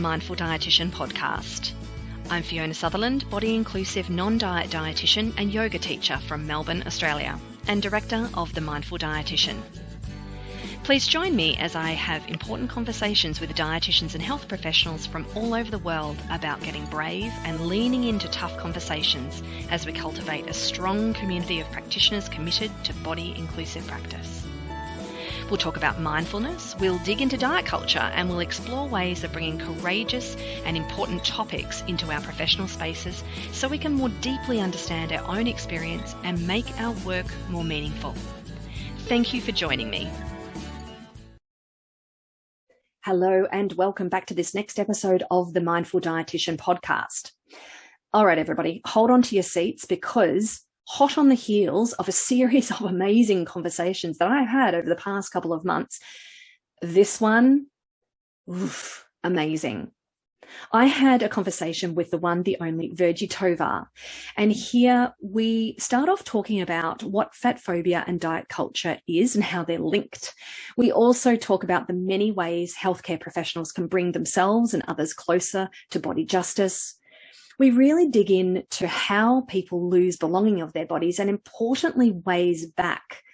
Mindful Dietitian podcast. I'm Fiona Sutherland, body-inclusive non-diet dietitian and yoga teacher from Melbourne, Australia, and director of The Mindful Dietitian. Please join me as I have important conversations with dietitians and health professionals from all over the world about getting brave and leaning into tough conversations as we cultivate a strong community of practitioners committed to body-inclusive practice. We'll talk about mindfulness, we'll dig into diet culture, and we'll explore ways of bringing courageous and important topics into our professional spaces so we can more deeply understand our own experience and make our work more meaningful. Thank you for joining me. Hello and welcome back to this next episode of the Mindful Dietitian podcast. All right, everybody, hold on to your seats because hot on the heels of a series of amazing conversations that I've had over the past couple of months, this one, amazing. I had a conversation with the one, the only Virgie Tovar, and here we start off talking about what fatphobia and diet culture is and how they're linked. We also talk about the many ways healthcare professionals can bring themselves and others closer to body justice. We really dig into how people lose belonging of their bodies and, importantly, ways back.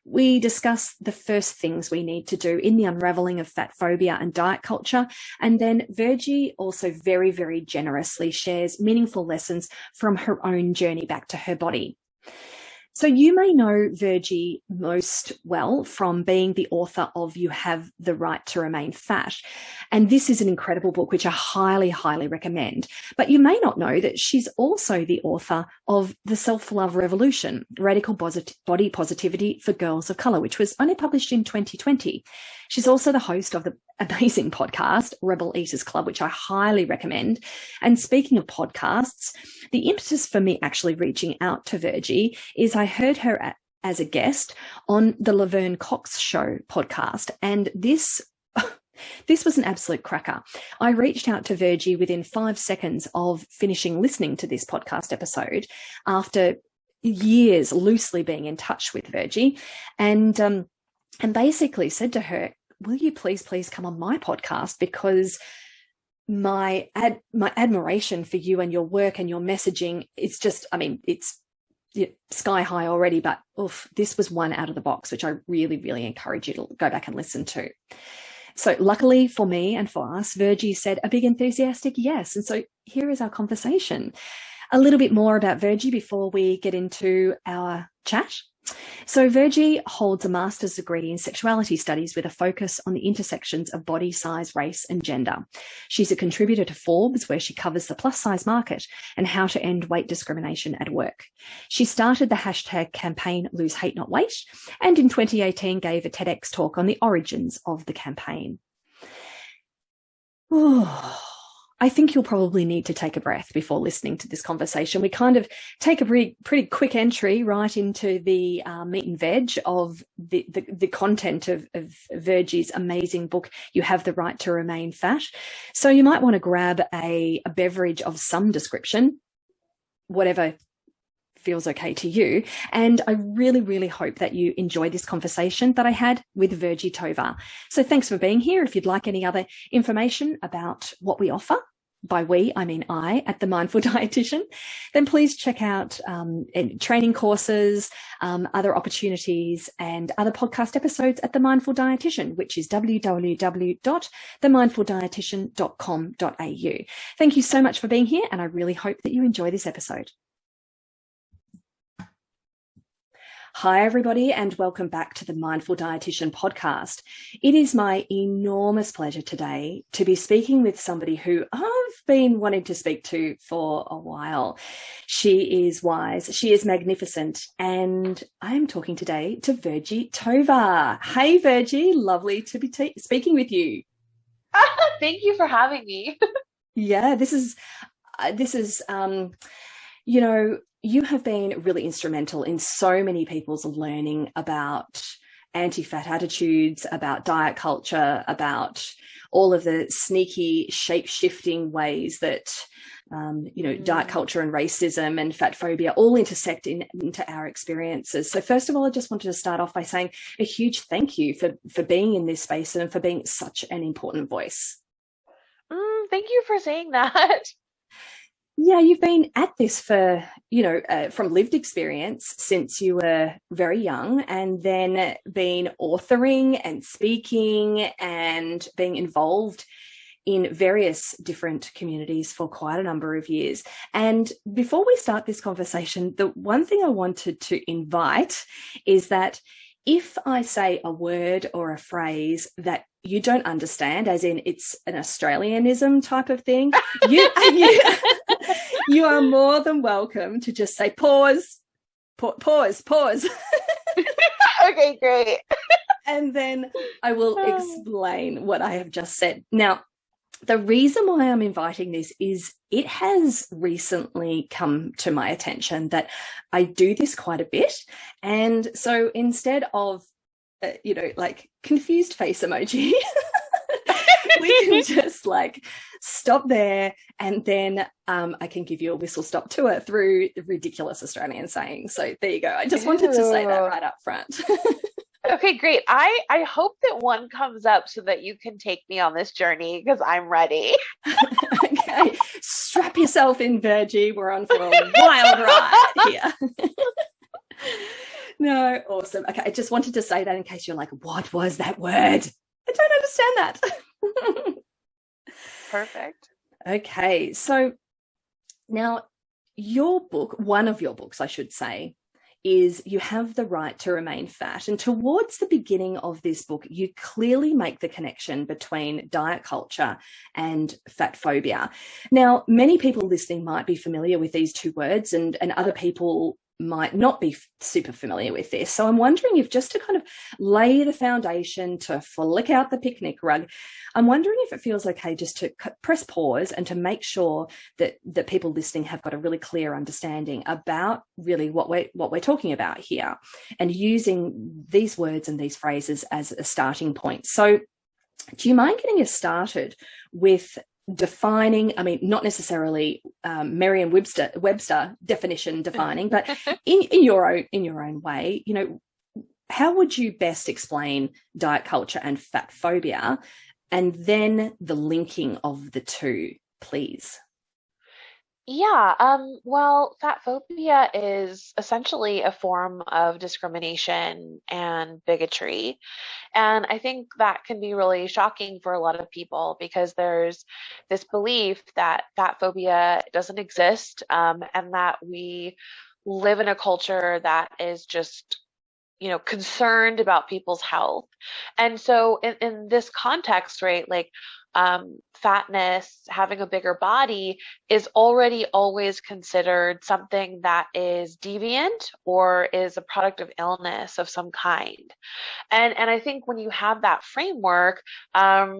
We discuss the first things we need to do in the unravelling of fatphobia and diet culture. And then Virgie also very, very generously shares meaningful lessons from her own journey back to her body. So you may know Virgie most well from being the author of You Have the Right to Remain Fat. And this is an incredible book, which I highly, highly recommend. But you may not know that she's also the author of The Self-Love Revolution, Radical Body Positivity for Girls of Colour, which was only published in 2020. She's also the host of the amazing podcast, Rebel Eaters Club, which I highly recommend. And speaking of podcasts, the impetus for me actually reaching out to Virgie is I heard her as a guest on the Laverne Show podcast. And this was an absolute cracker. I reached out to Virgie within 5 seconds of finishing listening to this podcast episode after years loosely being in touch with Virgie, and basically said to her, will you please come on my podcast, because my admiration for you and your work and your messaging is just, it's sky high already, but this was one out of the box, which I really, really encourage you to go back and listen to. So luckily for me and for us, Virgie said a big enthusiastic yes. And so here is our conversation. A little bit more about Virgie before we get into our chat. So Virgie holds a master's degree in Sexuality Studies with a focus on the intersections of body size, race and gender. She's a contributor to Forbes, where she covers the plus size market and how to end weight discrimination at work. She started the hashtag campaign Lose Hate Not Weight, and in 2018 gave a TedX talk on the origins of the campaign. I think you'll probably need to take a breath before listening to this conversation. We kind of take a pretty quick entry right into the meat and veg of the content of Virgie's amazing book, You Have the Right to Remain Fat. So you might want to grab a beverage of some description, whatever feels okay to you. And I really, really hope that you enjoy this conversation that I had with Virgie Tovar. So thanks for being here. If you'd like any other information about what we offer, by we, I mean I, at The Mindful Dietitian, then please check out training courses, other opportunities and other podcast episodes at The Mindful Dietitian, which is www.themindfuldietitian.com.au. Thank you so much for being here, and I really hope that you enjoy this episode. Hi, everybody, and welcome back to the Mindful Dietitian podcast. It is my enormous pleasure today to be speaking with somebody who I've been wanting to speak to for a while. She is wise, she is magnificent, and I'm talking today to Virgie Tovar. Hey, Virgie, lovely to be speaking with you. Thank you for having me. Yeah, this is, you have been really instrumental in so many people's learning about anti-fat attitudes, about diet culture, about all of the sneaky shape-shifting ways that, diet culture and racism and fatphobia all intersect into our experiences. So first of all, I just wanted to start off by saying a huge thank you for being in this space and for being such an important voice. Thank you for saying that. Yeah, you've been at this for, from lived experience since you were very young, and then been authoring and speaking and being involved in various different communities for quite a number of years. And before we start this conversation, the one thing I wanted to invite is that if I say a word or a phrase that you don't understand, as in it's an Australianism type of thing, you are more than welcome to just say pause, pause. Okay, great. And then I will explain what I have just said. Now, the reason why I'm inviting this is it has recently come to my attention that I do this quite a bit. And so instead of, like confused face emoji, we can just like stop there, and then I can give you a whistle stop tour through ridiculous Australian sayings. So there you go. I just wanted to say that right up front. Okay, great. I hope that one comes up so that you can take me on this journey because I'm ready. Okay, strap yourself in, Virgie. We're on for a wild ride here. No, awesome. Okay, I just wanted to say that in case you're like, what was that word? I don't understand that. Perfect. Okay, so now your book, one of your books, I should say, is You Have the Right to Remain Fat. And towards the beginning of this book, you clearly make the connection between diet culture and fat phobia. Now, many people listening might be familiar with these two words, and other people might not be super familiar with this. So I'm wondering if, just to kind of lay the foundation, to flick out the picnic rug, I'm wondering if it feels okay just to press pause and to make sure that people listening have got a really clear understanding about really what we're talking about here, and using these words and these phrases as a starting point. So do you mind getting us started with defining, I mean, not necessarily Merriam-Webster definition defining, but in your own way, how would you best explain diet culture and fat phobia, and then the linking of the two, please? Yeah, well, fatphobia is essentially a form of discrimination and bigotry. And I think that can be really shocking for a lot of people because there's this belief that fatphobia doesn't exist, and that we live in a culture that is just concerned about people's health. And so in this context, right, like fatness, having a bigger body is already always considered something that is deviant or is a product of illness of some kind. And I think when you have that framework, there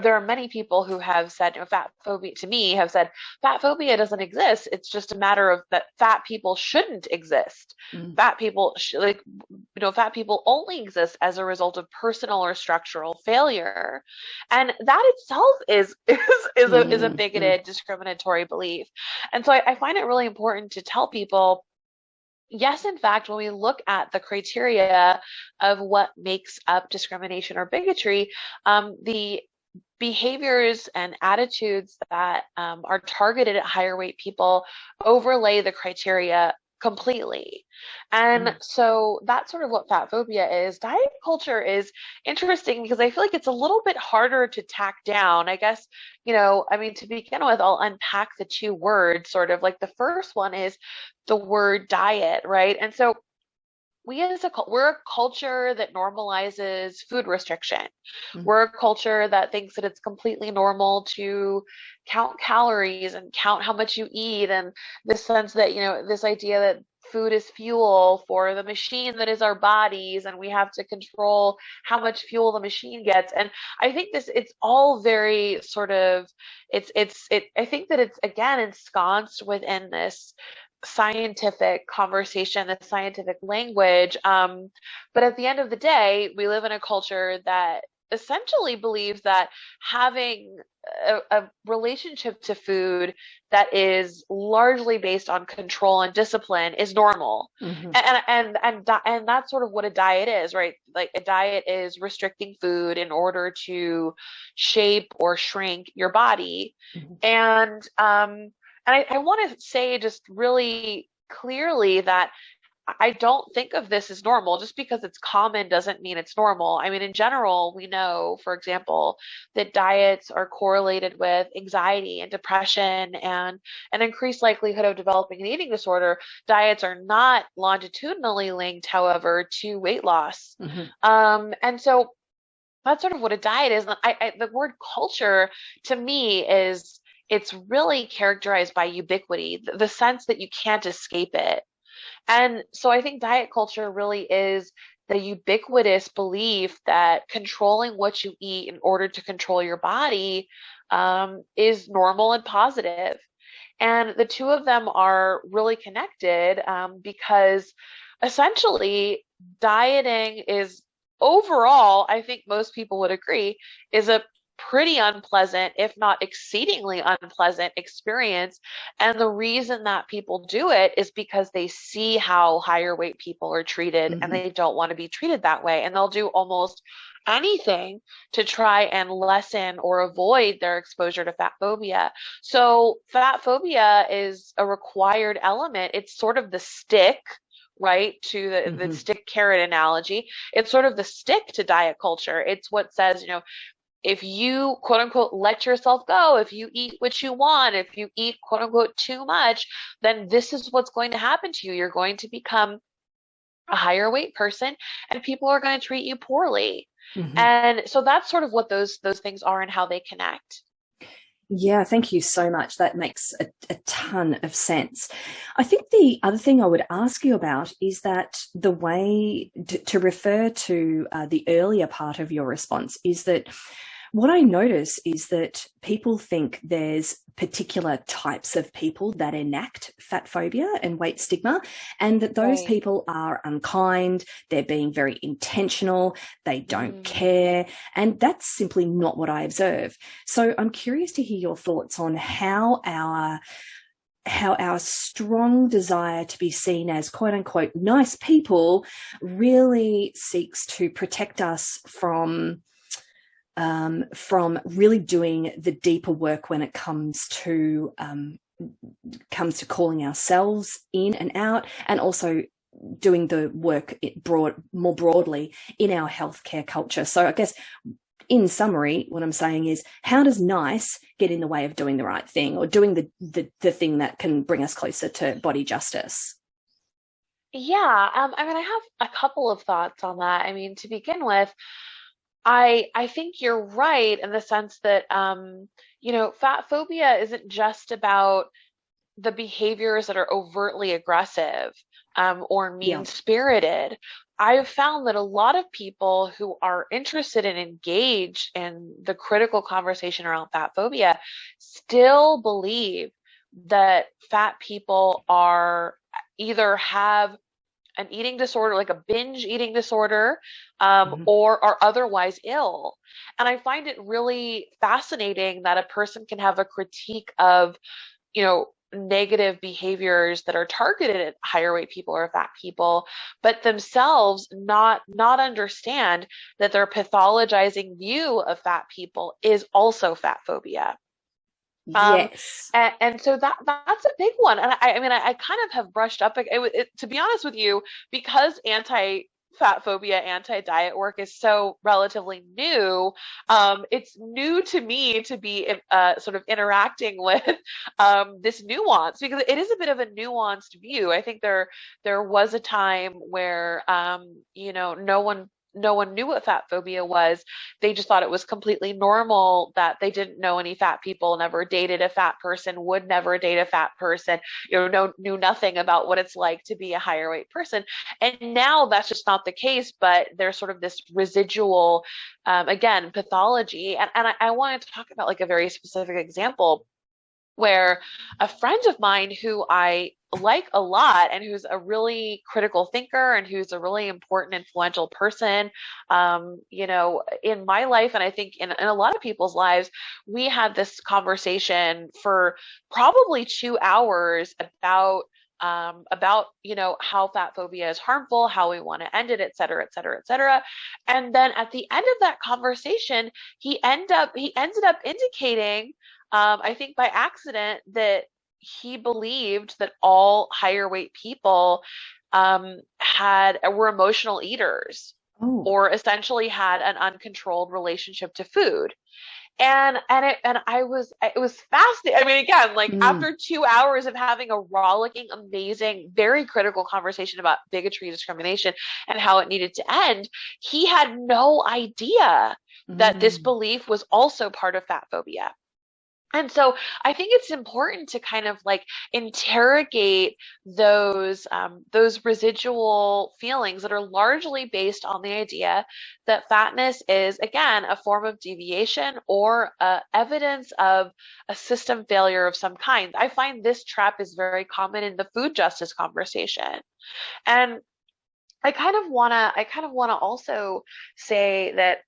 are many people who have said, fat phobia to me have said, fat phobia doesn't exist. It's just a matter of that fat people shouldn't exist. Fat people fat people only exist as a result of personal or structural failure, and that itself is a bigoted, discriminatory belief. And so I find it really important to tell people, yes, in fact, when we look at the criteria of what makes up discrimination or bigotry, the behaviors and attitudes that are targeted at higher weight people overlay the criteria completely. And so that's sort of what fat phobia is. Diet culture is interesting because I feel like it's a little bit harder to tack down. I guess, I mean, to begin with, I'll unpack the two words sort of. Like the first one is the word diet, right? And so we're a culture that normalizes food restriction. We're a culture that thinks that it's completely normal to count calories and count how much you eat, and this sense that, this idea that food is fuel for the machine that is our bodies, and we have to control how much fuel the machine gets. And I think it's all very sort of, I think that it's, again, ensconced within this scientific conversation, the scientific language. But at the end of the day, we live in a culture that essentially believes that having a relationship to food that is largely based on control and discipline is normal. Mm-hmm. And that's sort of what a diet is, right? Like a diet is restricting food in order to shape or shrink your body. Mm-hmm. And I want to say just really clearly that I don't think of this as normal. Just because it's common doesn't mean it's normal. I mean, in general, we know, for example, that diets are correlated with anxiety and depression and an increased likelihood of developing an eating disorder. Diets are not longitudinally linked, however, to weight loss. Mm-hmm. And so that's sort of what a diet is. And the word culture to me is it's really characterized by ubiquity, the sense that you can't escape it. And so I think diet culture really is the ubiquitous belief that controlling what you eat in order to control your body is normal and positive. And the two of them are really connected because essentially dieting is overall, I think most people would agree, is a pretty unpleasant, if not exceedingly unpleasant experience. And the reason that people do it is because they see how higher weight people are treated and they don't want to be treated that way. And they'll do almost anything to try and lessen or avoid their exposure to fat phobia. So fat phobia is a required element. It's sort of the stick, right, to the stick carrot analogy. It's sort of the stick to diet culture. It's what says, if you quote unquote let yourself go, if you eat what you want, if you eat quote unquote too much, then this is what's going to happen to you. You're going to become a higher weight person and people are going to treat you poorly. And so that's sort of what those things are and how they connect. Yeah, thank you so much. That makes a ton of sense. I think the other thing I would ask you about is that the way to refer to the earlier part of your response is that what I notice is that people think there's particular types of people that enact fat phobia and weight stigma, and that those people are unkind, they're being very intentional, they don't care, and that's simply not what I observe. So I'm curious to hear your thoughts on how our strong desire to be seen as quote unquote nice people really seeks to protect us from really doing the deeper work when it comes to calling ourselves in and out, and also doing the work more broadly in our healthcare culture. So I guess in summary, what I'm saying is, how does nice get in the way of doing the right thing or doing the thing that can bring us closer to body justice? Yeah, I mean, I have a couple of thoughts on that. I mean, to begin with, I think you're right in the sense that fat phobia isn't just about the behaviors that are overtly aggressive or mean-spirited. I've found that a lot of people who are interested and engaged in the critical conversation around fat phobia still believe that fat people are either have an eating disorder, like a binge eating disorder, or are otherwise ill. And I find it really fascinating that a person can have a critique of, negative behaviors that are targeted at higher weight people or fat people, but themselves not understand that their pathologizing view of fat people is also fat phobia. Yes. And so that's a big one. And I mean, I kind of have brushed up to be honest with you, because anti-fat phobia, anti-diet work is so relatively new. It's new to me to be sort of interacting with this nuance, because it is a bit of a nuanced view. I think there was a time where no one knew what fat phobia was. They just thought it was completely normal, that they didn't know any fat people, never dated a fat person, would never date a fat person, knew nothing about what it's like to be a higher weight person. And now that's just not the case, but there's sort of this residual, again, pathology. And I wanted to talk about like a very specific example. where a friend of mine who I like a lot and who's a really critical thinker and who's a really important, influential person, in my life, and I think in a lot of people's lives, we had this conversation for probably 2 hours about how fat phobia is harmful, how we want to end it, et cetera, et cetera, et cetera. And then at the end of that conversation, he ended up indicating, I think by accident, that he believed that all higher weight people were emotional eaters, or essentially had an uncontrolled relationship to food. And it was fascinating. I mean, again, like after 2 hours of having a rollicking, amazing, very critical conversation about bigotry, discrimination, and how it needed to end, he had no idea that this belief was also part of fat phobia. And so I think it's important to kind of like interrogate those residual feelings that are largely based on the idea that fatness is, again, a form of deviation or evidence of a system failure of some kind. I find this trap is very common in the food justice conversation. And I kind of wanna also say that,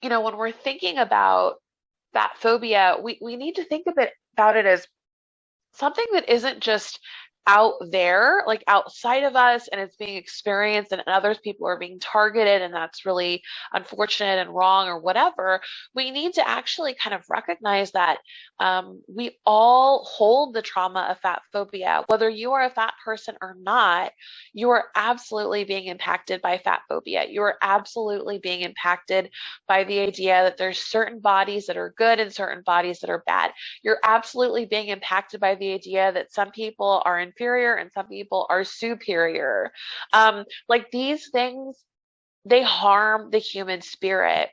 when we're thinking about fat phobia, we need to think about it as something that isn't just out there, like outside of us, and it's being experienced, and others people are being targeted, and that's really unfortunate and wrong or whatever. We need to actually kind of recognize that we all hold the trauma of fat phobia. Whether you are a fat person or not, you are absolutely being impacted by fat phobia. You are absolutely being impacted by the idea that there's certain bodies that are good and certain bodies that are bad. You're absolutely being impacted by the idea that some people are inferior and some people are superior. Like these things, they harm the human spirit.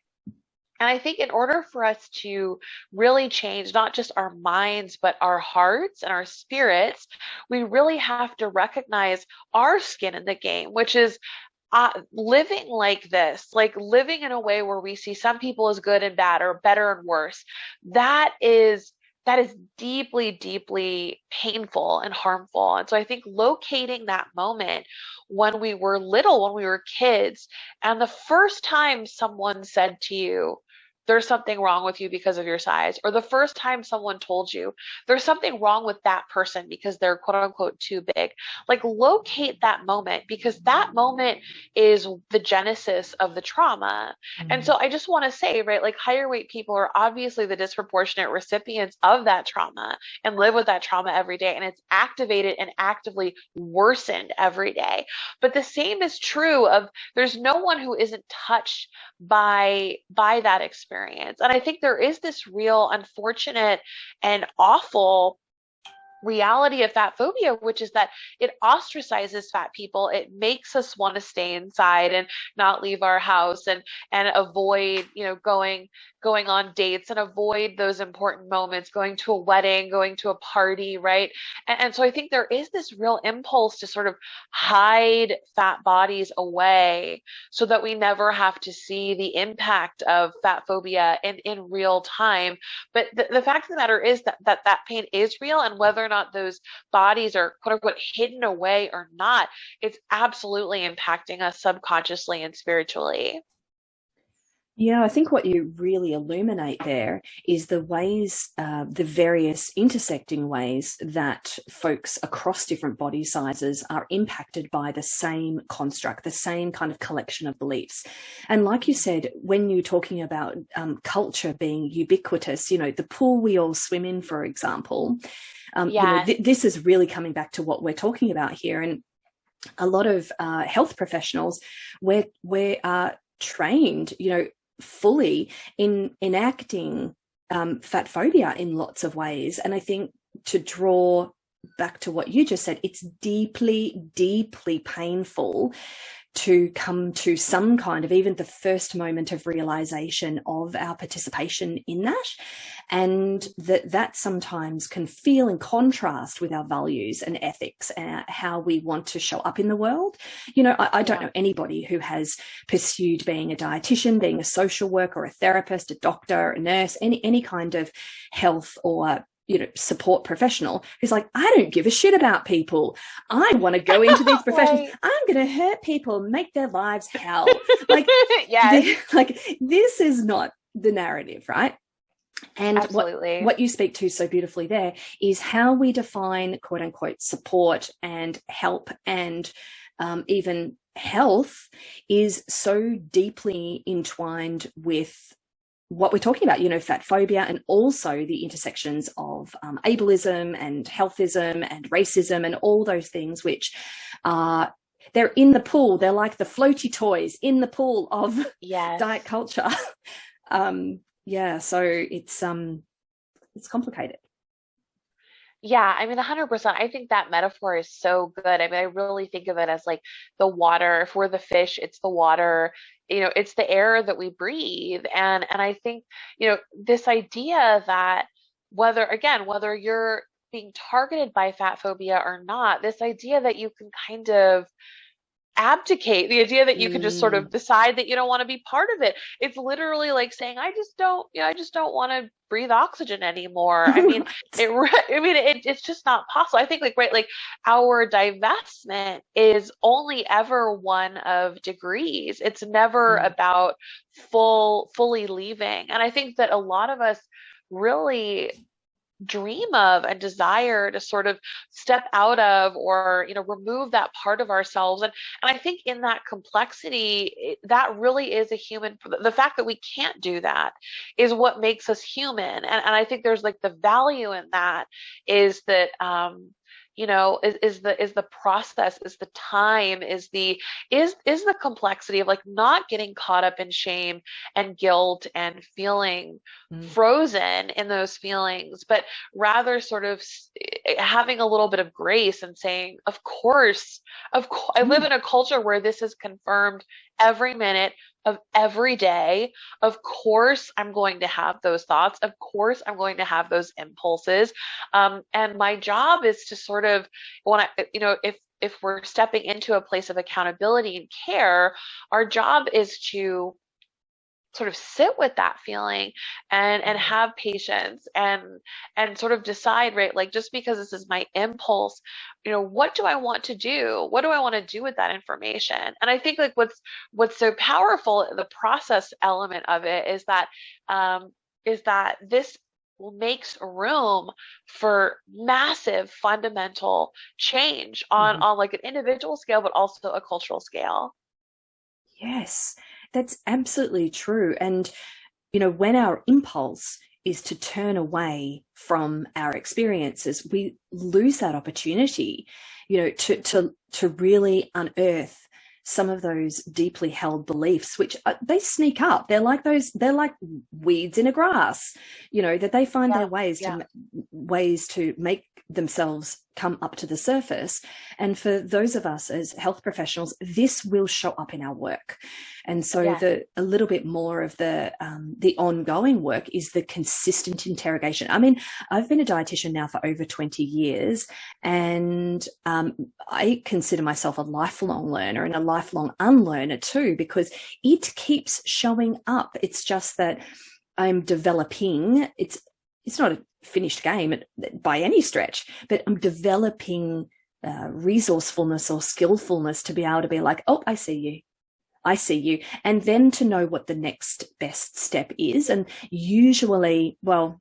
And I think in order for us to really change not just our minds, but our hearts and our spirits, we really have to recognize our skin in the game, which is living like this, like living in a way where we see some people as good and bad or better and worse. That is deeply, deeply painful and harmful. And so I think locating that moment when we were little, when we were kids, and the first time someone said to you, there's something wrong with you because of your size, or the first time someone told you there's something wrong with that person because they're quote unquote too big, like locate that moment, because that moment is the genesis of the trauma. And so I just want to say, right, like higher weight people are obviously the disproportionate recipients of that trauma and live with that trauma every day, and it's activated and actively worsened every day. But the same is true of there's no one who isn't touched by that experience. And I think there is this real unfortunate and awful reality of fat phobia, which is that it ostracizes fat people. It makes us want to stay inside and not leave our house and avoid, going on dates and avoid those important moments, going to a wedding, going to a party, right? And so I think there is this real impulse to sort of hide fat bodies away so that we never have to see the impact of fat phobia in real time. But the fact of the matter is that pain is real, and whether or not those bodies are quote unquote hidden away or not, it's absolutely impacting us subconsciously and spiritually. Yeah, I think what you really illuminate there is the ways, the various intersecting ways that folks across different body sizes are impacted by the same construct, the same kind of collection of beliefs. And like you said, when you're talking about culture being ubiquitous, the pool we all swim in, for example, this is really coming back to what we're talking about here. And a lot of health professionals, we're trained, fully in enacting fat phobia in lots of ways. And I think, to draw back to what you just said, it's deeply, deeply painful to come to some kind of even the first moment of realization of our participation in that, and that sometimes can feel in contrast with our values and ethics and how we want to show up in the world. I don't know anybody who has pursued being a dietitian, being a social worker, a therapist, a doctor, a nurse, any kind of health or support professional who's like, I don't give a shit about people. I want to go into these professions. Right. I'm going to hurt people, make their lives hell. Like, yes. This is not the narrative, right? And absolutely. what you speak to so beautifully there is how we define quote unquote support and help and even health is so deeply entwined with what we're talking about, fatphobia, and also the intersections of ableism and healthism and racism and all those things, which are, they're in the pool. They're like the floaty toys in the pool of diet culture. So it's complicated. Yeah, I mean, 100%. I think that metaphor is so good. I mean, I really think of it as like the water. If we're the fish, it's the water. It's the air that we breathe. And I think, this idea that whether you're being targeted by fat phobia or not, this idea that you can kind of abdicate, the idea that you can just sort of decide that you don't want to be part of it. It's literally like saying, I just don't want to breathe oxygen anymore. I mean, it's just not possible. I think like our divestment is only ever one of degrees. It's never about fully leaving. And I think that a lot of us really dream of and desire to sort of step out of or remove that part of ourselves, and I think in that complexity that really is the fact that we can't do that is what makes us human, and I think there's like the value in that is that is the process, is the time, is the complexity of like not getting caught up in shame and guilt and feeling frozen in those feelings, but rather sort of having a little bit of grace and saying, of course, I live in a culture where this is confirmed every minute of every day. Of course, I'm going to have those thoughts. Of course, I'm going to have those impulses. And my job is to sort of, if we're stepping into a place of accountability and care, our job is to sort of sit with that feeling and have patience and sort of decide, right, like just because this is my impulse, what do I want to do? What do I want to do with that information? And I think like what's so powerful, the process element of it is that this makes room for massive fundamental change on like an individual scale, but also a cultural scale. Yes, that's absolutely true. And, when our impulse is to turn away from our experiences, we lose that opportunity, to really unearth some of those deeply held beliefs, which they sneak up. They're like weeds in a grass, that they find their ways to make themselves come up to the surface. And for those of us as health professionals, this will show up in our work. And so a little bit more of the ongoing work is the consistent interrogation. I mean, I've been a dietitian now for over 20 years, and I consider myself a lifelong learner and a lifelong unlearner too, because it keeps showing up. It's just that I'm developing. It's not a finished game by any stretch, but I'm developing resourcefulness or skillfulness to be able to be like, oh, I see you, and then to know what the next best step is. And usually, well,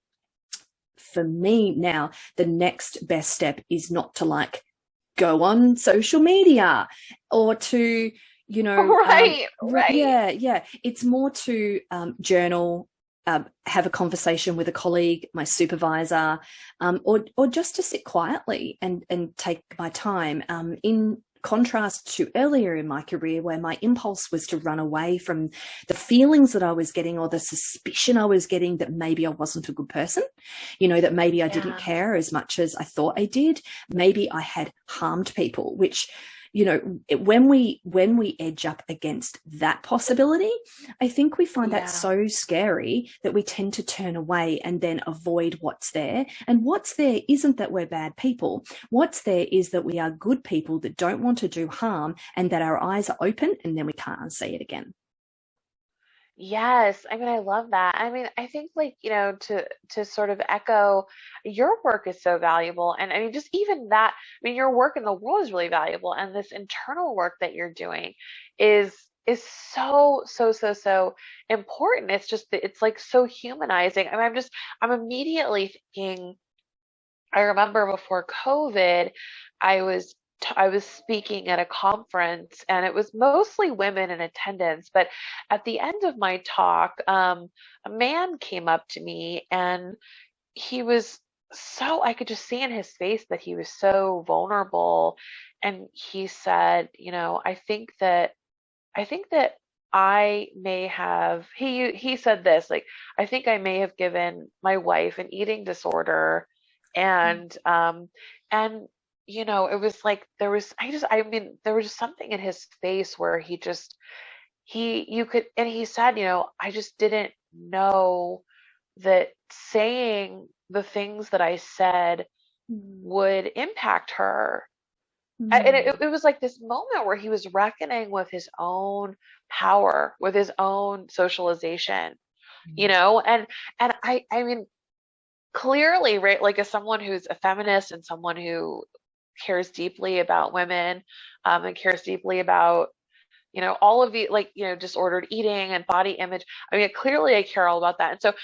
for me now, the next best step is not to like go on social media or to, right. Yeah. It's more to journal, have a conversation with a colleague, my supervisor, or just to sit quietly and take my time. In contrast to earlier in my career, where my impulse was to run away from the feelings that I was getting or the suspicion I was getting that maybe I wasn't a good person, that maybe I didn't care as much as I thought I did. Maybe I had harmed people, which, when we edge up against that possibility, I think we find that so scary that we tend to turn away and then avoid what's there. And what's there isn't that we're bad people. What's there is that we are good people that don't want to do harm, and that our eyes are open, and then we can't unsee it again. Yes, I mean, I love that. I mean, I think like, to sort of echo, your work is so valuable. And I mean, just even that, I mean, your work in the world is really valuable. And this internal work that you're doing is is so, so, so, so important. It's just that it's like so humanizing. I mean, I'm immediately thinking, I remember before COVID, I was speaking at a conference, and it was mostly women in attendance. But at the end of my talk, a man came up to me, and he was I could just see in his face that he was so vulnerable. And he said, I think that I may have, he said this, like, I think I may have given my wife an eating disorder. And and it was like I mean, there was just something in his face where he just he you could and he said, I just didn't know that saying the things that I said would impact her. And it was like this moment where he was reckoning with his own power, with his own socialization, and I mean, clearly, right, like, as someone who's a feminist and someone who cares deeply about women, and cares deeply about, all of the, like, disordered eating and body image. I mean, clearly I care all about that. And so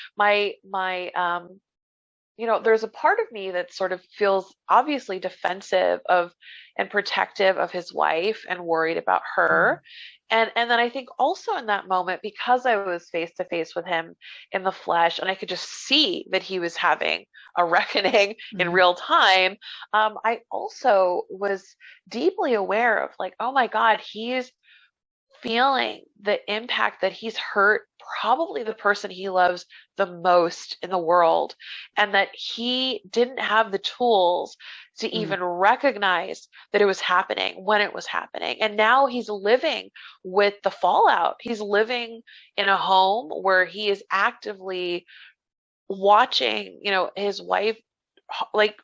there's a part of me that sort of feels obviously defensive of and protective of his wife and worried about her. And then I think also in that moment, because I was face to face with him in the flesh, and I could just see that he was having a reckoning in real time, I also was deeply aware of, like, oh my God, he's feeling the impact that he's hurt probably the person he loves the most in the world, and that he didn't have the tools to even recognize that it was happening when it was happening. And now he's living with the fallout. He's living in a home where he is actively watching, his wife, like,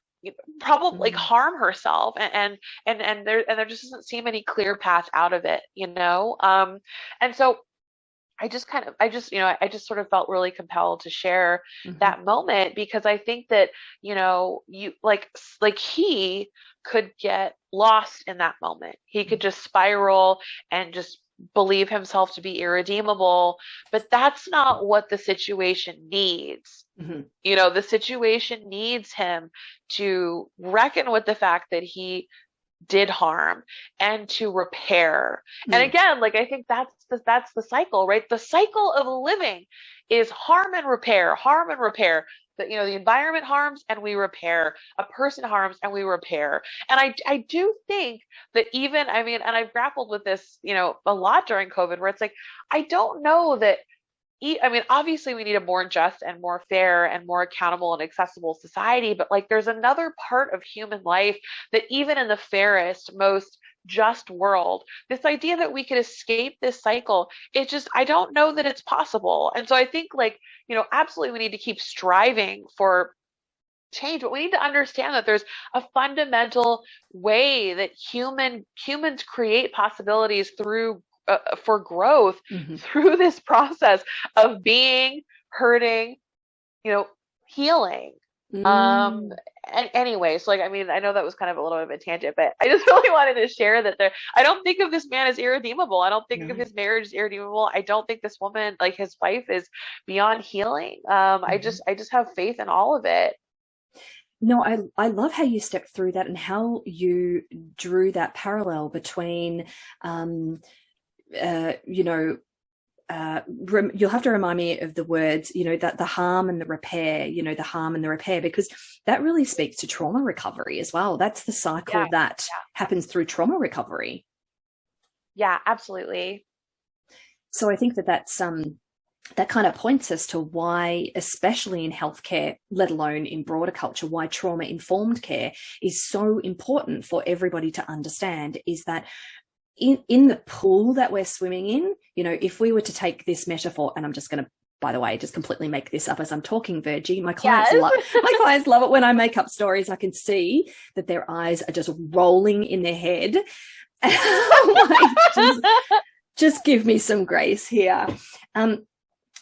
probably, like, harm herself, and there just doesn't seem any clear path out of it. And so I just sort of felt really compelled to share that moment, because I think that, you like he could get lost in that moment. He could just spiral and just believe himself to be irredeemable, but that's not what the situation needs. The situation needs him to reckon with the fact that he did harm, and to repair. And again, like, I think that's the cycle, right? The cycle of living is harm and repair, harm and repair. The environment harms and we repair. A person harms and we repair. And I do think that, even, I mean, and I've grappled with this, a lot during COVID, where it's like, I don't know that I mean, obviously we need a more just and more fair and more accountable and accessible society, but, like, there's another part of human life that, even in the fairest, most just world, this idea that we could escape this cycle, I don't know that it's possible. And so I think, like, absolutely we need to keep striving for change, but we need to understand that there's a fundamental way that humans create possibilities for growth through this process of being, hurting, healing. And anyway, so, like, I mean, I know that was kind of a little bit of a tangent, but I just really wanted to share that I don't think of this man as irredeemable. I don't think of his marriage as irredeemable. I don't think this woman, like his wife, is beyond healing. I just have faith in all of it. No, I love how you stepped through that, and how you drew that parallel between, you'll have to remind me of the words, that the harm and the repair, the harm and the repair, because that really speaks to trauma recovery as well. That's the cycle that happens through trauma recovery. Yeah, absolutely. So I think that's that kind of points us to why, especially in healthcare, let alone in broader culture, why trauma-informed care is so important for everybody to understand, is that in the pool that we're swimming in, if we were to take this metaphor, and I'm just going to, by the way, just completely make this up as I'm talking, Virgie. My clients love it when I make up stories. I can see that their eyes are just rolling in their head. Like, just give me some grace here.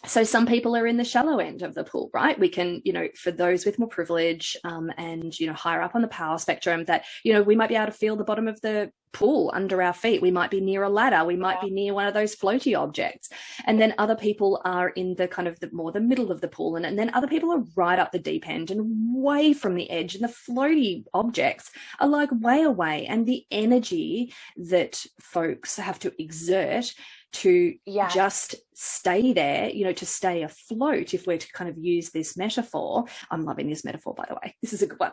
So some people are in the shallow end of the pool, right? We can, for those with more privilege, and, higher up on the power spectrum, that, we might be able to feel the bottom of the pool under our feet. We might be near a ladder. We might be near one of those floaty objects. And then other people are in the kind of the middle of the pool. And then other people are right up the deep end and way from the edge. And the floaty objects are like way away. And the energy that folks have to exert to just stay there, to stay afloat, if we're to kind of use this metaphor. I'm loving this metaphor, by the way. This is a good one.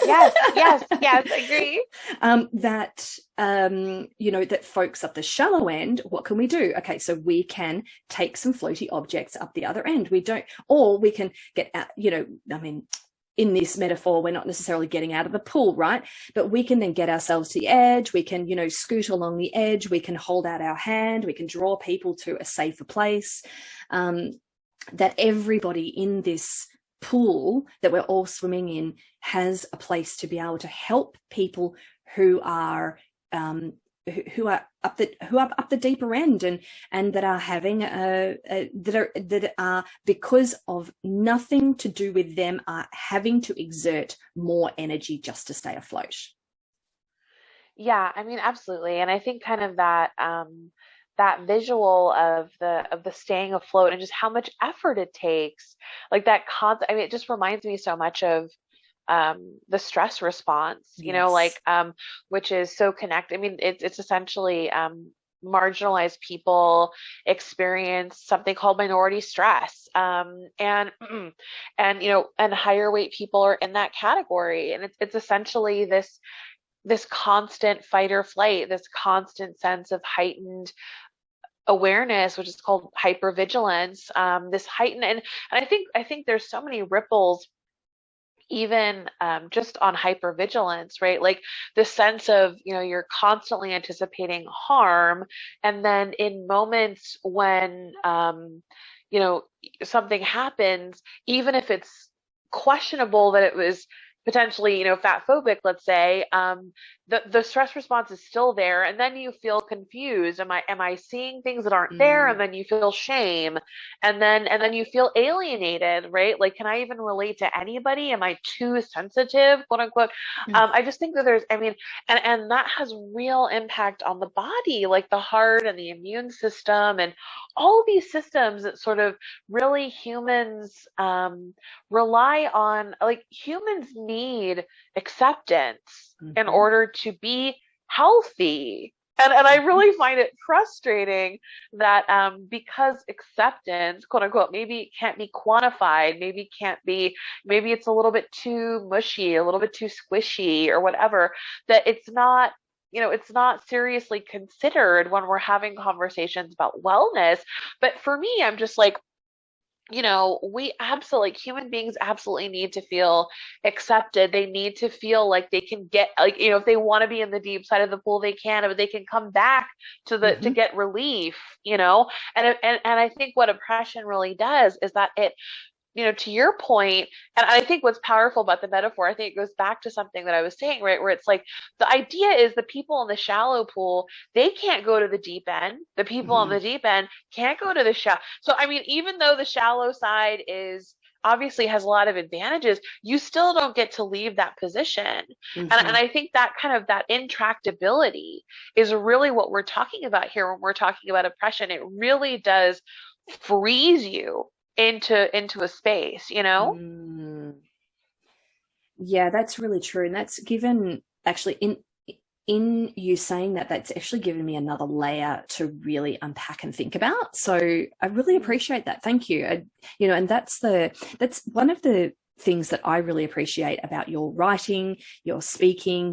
Yes, agree. That folks up the shallow end, what can we do? Okay, so we can take some floaty objects up the other end. We can get out, in this metaphor, we're not necessarily getting out of the pool, right? But we can then get ourselves to the edge. We can, scoot along the edge. We can hold out our hand. We can draw people to a safer place. That everybody in this pool that we're all swimming in has a place to be able to help people who are up the deeper end, and that are having that are because of nothing to do with them, are having to exert more energy just to stay afloat. Yeah, I mean, absolutely. And I think kind of that visual of the staying afloat and just how much effort it takes, like that concept. I mean, it just reminds me so much of the stress response, which is so connected. I mean, it's essentially marginalized people experience something called minority stress, and higher weight people are in that category, and it's essentially this constant fight or flight, this constant sense of heightened awareness, which is called hypervigilance. This heightened, and I think there's so many ripples even just on hypervigilance, right? Like the sense of, you're constantly anticipating harm. And then in moments when, something happens, even if it's questionable that it was potentially, fatphobic, let's say, the stress response is still there, and then you feel confused. Am I seeing things that aren't there? And then you feel shame, and then you feel alienated, right? Like, can I even relate to anybody? Am I too sensitive, quote unquote? I just think that there's, I mean, and that has real impact on the body, like the heart and the immune system and all of these systems that sort of really humans rely on. Like, humans need acceptance in order to be healthy. And I really find it frustrating that because acceptance, quote unquote, maybe it can't be quantified, maybe it's a little bit too mushy, a little bit too squishy or whatever, that it's not seriously considered when we're having conversations about wellness. But for me, I'm just like, we absolutely, like, human beings absolutely need to feel accepted. They need to feel like they can get, like, if they want to be in the deep side of the pool, they can, but they can come back to to get relief, and I think what oppression really does is that it, to your point, and I think what's powerful about the metaphor, I think it goes back to something that I was saying, right, where it's like the idea is the people in the shallow pool, they can't go to the deep end. The people on the deep end can't go to the shallow. So, I mean, even though the shallow side is obviously has a lot of advantages, you still don't get to leave that position. And I think that kind of that intractability is really what we're talking about here when we're talking about oppression. It really does freeze you into a space, Yeah, that's really true. And that's given, actually, in you saying that, that's actually given me another layer to really unpack and think about. So I really appreciate that. Thank you. And that's one of the things that I really appreciate about your writing, your speaking,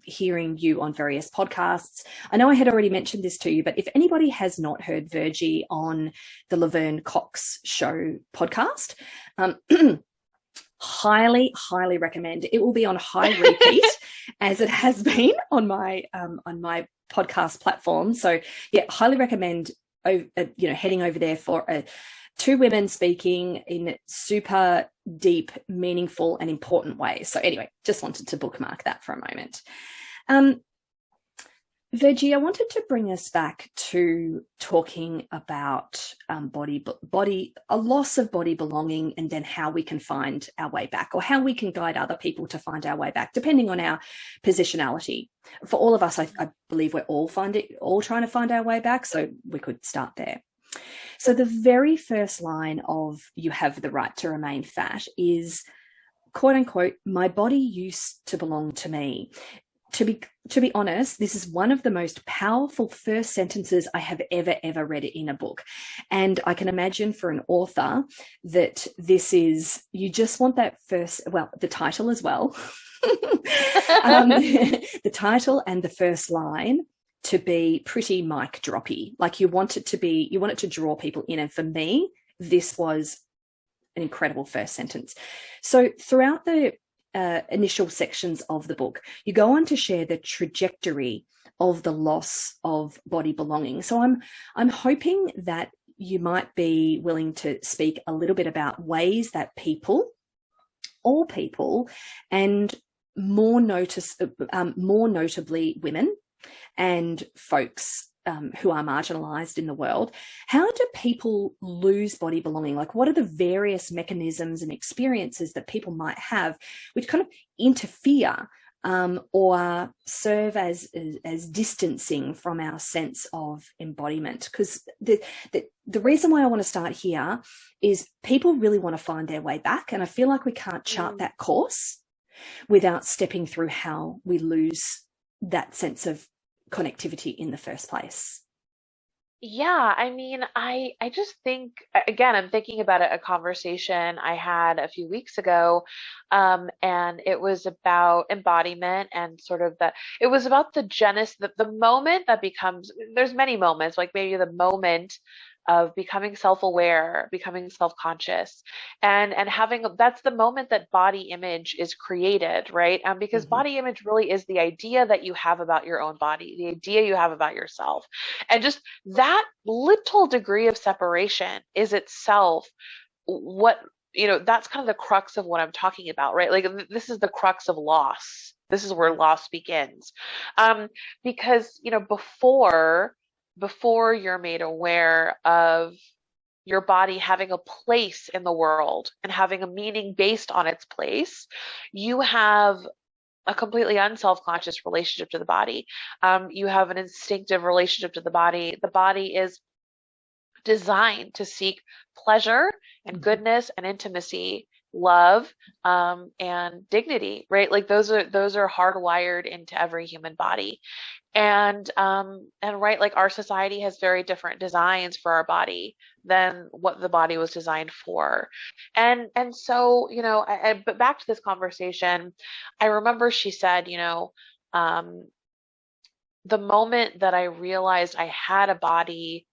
hearing you on various podcasts. I know I had already mentioned this to you, but if anybody has not heard Virgie on the Laverne Cox Show podcast, highly recommend. It will be on high repeat as it has been on my podcast platform. So yeah, highly recommend heading over there for two women speaking in super deep, meaningful and important ways. So anyway, just wanted to bookmark that for a moment. Virgie, I wanted to bring us back to talking about a loss of body belonging, and then how we can find our way back, or how we can guide other people to find our way back, depending on our positionality. For all of us, I believe we're all trying to find our way back, so we could start there. So the very first line of "You have the right to remain fat" is, quote unquote, "My body used to belong to me." To be honest, this is one of the most powerful first sentences I have ever read in a book. And I can imagine for an author that this is, you just want that first, well, the title as well. The title and the first line to be pretty mic droppy. Like you want it to draw people in. And for me, this was an incredible first sentence. So throughout the initial sections of the book, you go on to share the trajectory of the loss of body belonging. So I'm hoping that you might be willing to speak a little bit about ways that all people, and more notably women and folks who are marginalized in the world, how do people lose body belonging? Like, what are the various mechanisms and experiences that people might have which kind of interfere or serve as distancing from our sense of embodiment? Because the reason why I want to start here is people really want to find their way back, and I feel like we can't chart that course without stepping through how we lose that sense of connectivity in the first place. Yeah, I mean, I just think, again, I'm thinking about a conversation I had a few weeks ago, and it was about embodiment and sort of it was about the moment that becomes, there's many moments, like maybe the moment of becoming self-aware, becoming self-conscious, and that's the moment that body image is created, right? Because body image really is the idea that you have about your own body, the idea you have about yourself. And just that little degree of separation is itself what, that's kind of the crux of what I'm talking about, right? Like this is the crux of loss. This is where loss begins. Because, before you're made aware of your body having a place in the world and having a meaning based on its place, you have a completely unself-conscious relationship to the body. You have an instinctive relationship to the body. The body is designed to seek pleasure and goodness and intimacy, love, and dignity, right? Like those are hardwired into every human body. And right, like our society has very different designs for our body than what the body was designed for. And so, but back to this conversation, I remember she said, the moment that I realized I had a body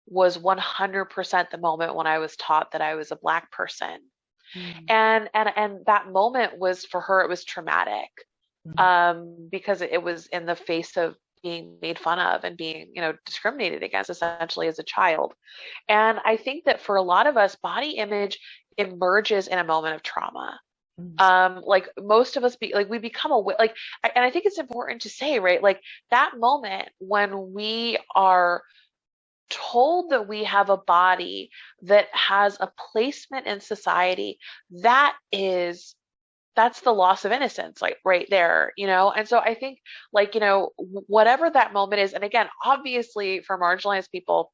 was 100% the moment when I was taught that I was a Black person. And that moment was, for her, it was traumatic, because it was in the face of being made fun of and being, discriminated against essentially as a child. And I think that for a lot of us, body image emerges in a moment of trauma. Like most of us we become aware, and I think it's important to say, right, like that moment when we are told that we have a body that has a placement in society, that's the loss of innocence, like right there, And so I think, like, whatever that moment is, and again, obviously for marginalized people,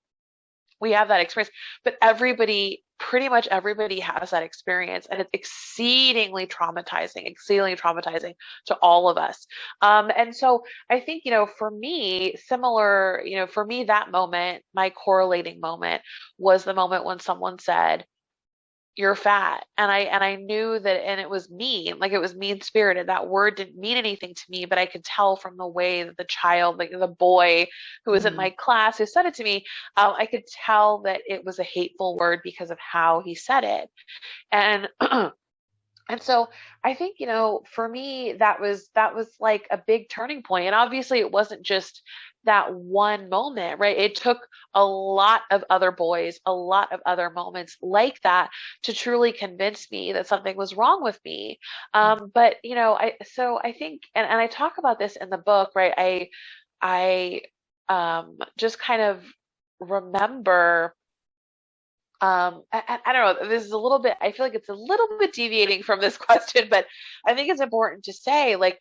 we have that experience, but pretty much everybody has that experience, and it's exceedingly traumatizing to all of us. And so I think, for me, that moment, my correlating moment was the moment when someone said, "You're fat." And I knew that, and it was mean, like it was mean spirited. That word didn't mean anything to me, but I could tell from the way that the child, like the boy who was in my class who said it to me, I could tell that it was a hateful word because of how he said it. And and so I think, for me, that was like a big turning point. And obviously it wasn't just that one moment, right? It took a lot of other boys, a lot of other moments like that to truly convince me that something was wrong with me. But, I think, and I talk about this in the book, right? I just kind of remember, I don't know, this is a little bit, I feel like it's a little bit deviating from this question, but I think it's important to say, like,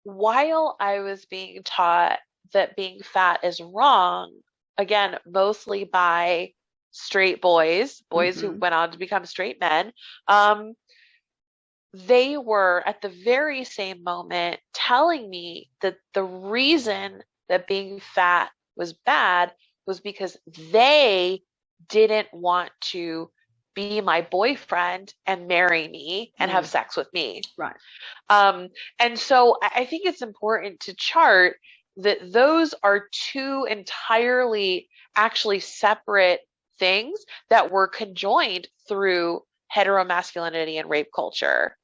while I was being taught that being fat is wrong, again, mostly by straight boys who went on to become straight men, they were at the very same moment telling me that the reason that being fat was bad was because they didn't want to be my boyfriend and marry me and have sex with me. Right. And so I think it's important to chart that those are two entirely actually separate things that were conjoined through heteromasculinity and rape culture.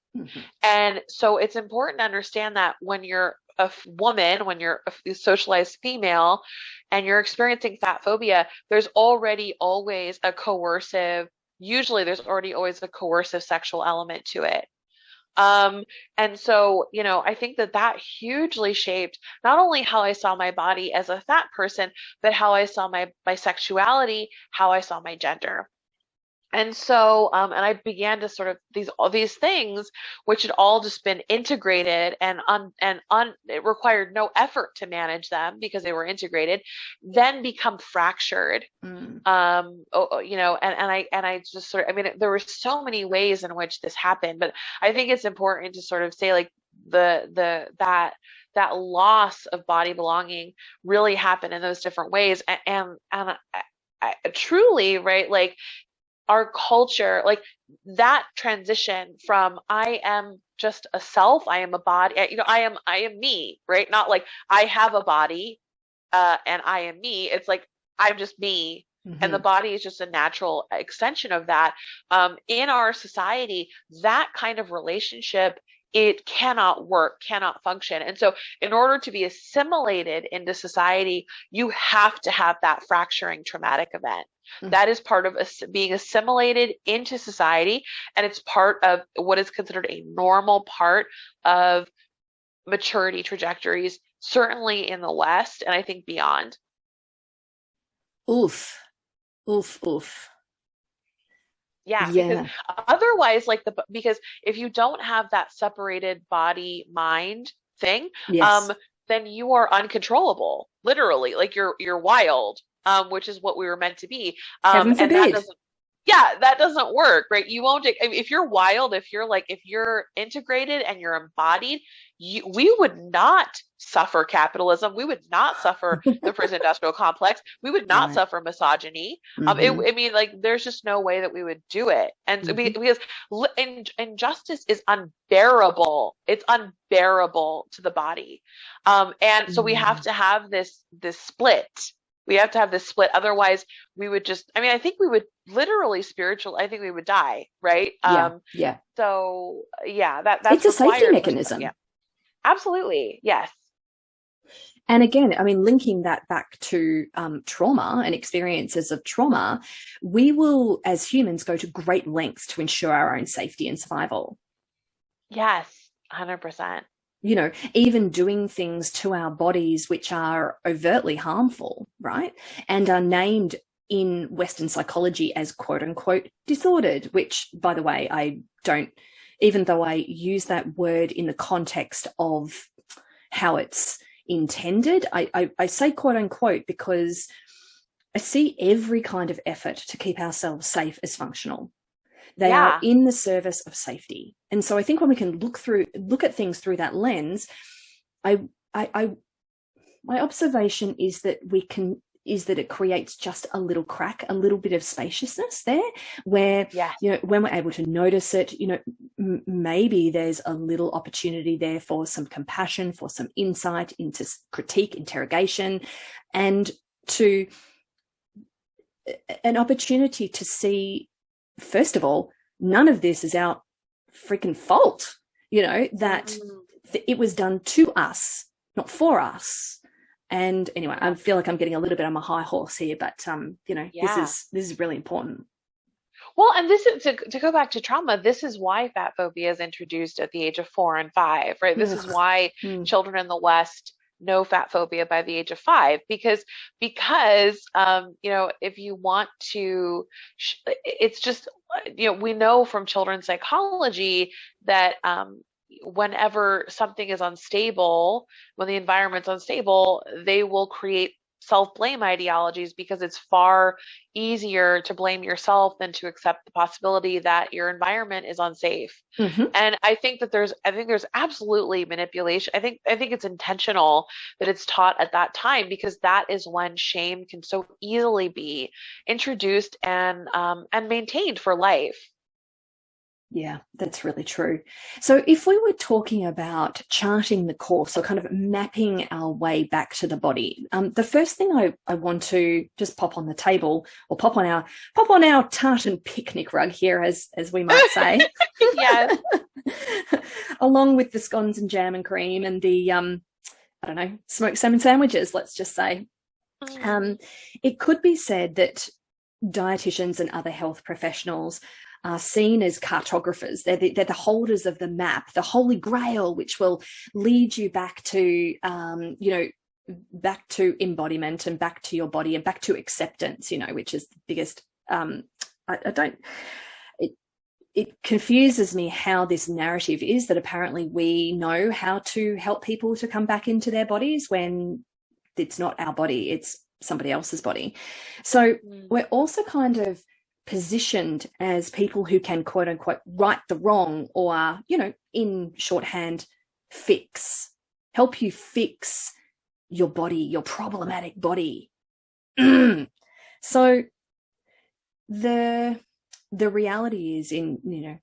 And so it's important to understand that when you're a woman, when you're a socialized female and you're experiencing fat phobia, there's already always a coercive, usually there's already always a coercive sexual element to it. And so, you know, I think that hugely shaped not only how I saw my body as a fat person, but how I saw my sexuality, how I saw my gender. And so, and I began to sort of all these things, which had all just been integrated and it required no effort to manage them because they were integrated, then become fractured. You know, and I just sort of, I mean, there were so many ways in which this happened, but I think it's important to sort of say, like, that loss of body belonging really happened in those different ways. And I truly, right, like, our culture, like that transition from I am just a self, I am a body, you know, I am me, right? Not like I have a body and I am me. It's like I'm just me. And the body is just a natural extension of that. In our society, that kind of relationship, it cannot work, cannot function. And so in order to be assimilated into society, you have to have that fracturing traumatic event. That is part of being assimilated into society, and it's part of what is considered a normal part of maturity trajectories, certainly in the West, and I think beyond. Oof. Yeah, because otherwise, like because if you don't have that separated body mind thing, then you are uncontrollable, literally, like you're wild. Which is what we were meant to be. Heaven forbid. That doesn't work, right? You won't, if you're wild, if you're integrated and you're embodied, we would not suffer capitalism. We would not suffer the prison industrial complex. We would not suffer misogyny. I mean, like, there's just no way that we would do it. And so because injustice is unbearable. It's unbearable to the body. And so we have to have this split. We have to have this split. Otherwise, we would just, I mean, I think we would literally I think we would die, right? So, yeah, that's it's a safety mechanism. Yeah. Absolutely. Yes. And again, I mean, linking that back to trauma and experiences of trauma, we will, as humans, go to great lengths to ensure our own safety and survival. Yes, 100%. You know, even doing things to our bodies which are overtly harmful, right? And are named in Western psychology as quote unquote disordered, which, by the way, I don't, even though I use that word in the context of how it's intended, I say quote unquote because I see every kind of effort to keep ourselves safe as functional. They are in the service of safety. And so I think when we can look at things through that lens, my observation is that it creates just a little crack, a little bit of spaciousness there where, you know, when we're able to notice it, you know, maybe there's a little opportunity there for some compassion, for some insight into critique, interrogation, and to an opportunity to see, first of all, none of this is our freaking fault, you know, that it was done to us, not for us. And anyway, I feel like I'm getting a little bit on my high horse here, but you know, this is really important. Well, and this is to go back to trauma. This is why fat phobia is introduced at the age of 4 and 5, right? This is why children in the West no fat phobia by the age of 5, because if you want to, it's just, we know from children's psychology that whenever something is unstable, when the environment's unstable, they will create self-blame ideologies, because it's far easier to blame yourself than to accept the possibility that your environment is unsafe. Mm-hmm. And I think there's absolutely manipulation. I think it's intentional that it's taught at that time, because that is when shame can so easily be introduced and maintained for life. Yeah, that's really true. So if we were talking about charting the course, or kind of mapping our way back to the body, the first thing I want to just pop on the table, or pop on our tartan picnic rug here, as we might say. Yes. Along with the scones and jam and cream and the smoked salmon sandwiches, let's just say. It could be said that dietitians and other health professionals are seen as cartographers. They're the holders of the map, the holy grail, which will lead you back to, back to embodiment, and back to your body, and back to acceptance, which is the biggest, it confuses me how this narrative is that apparently we know how to help people to come back into their bodies, when it's not our body, it's somebody else's body. So we're also kind of positioned as people who can, quote unquote, right the wrong, or, in shorthand, help you fix your body, your problematic body. So the reality is, in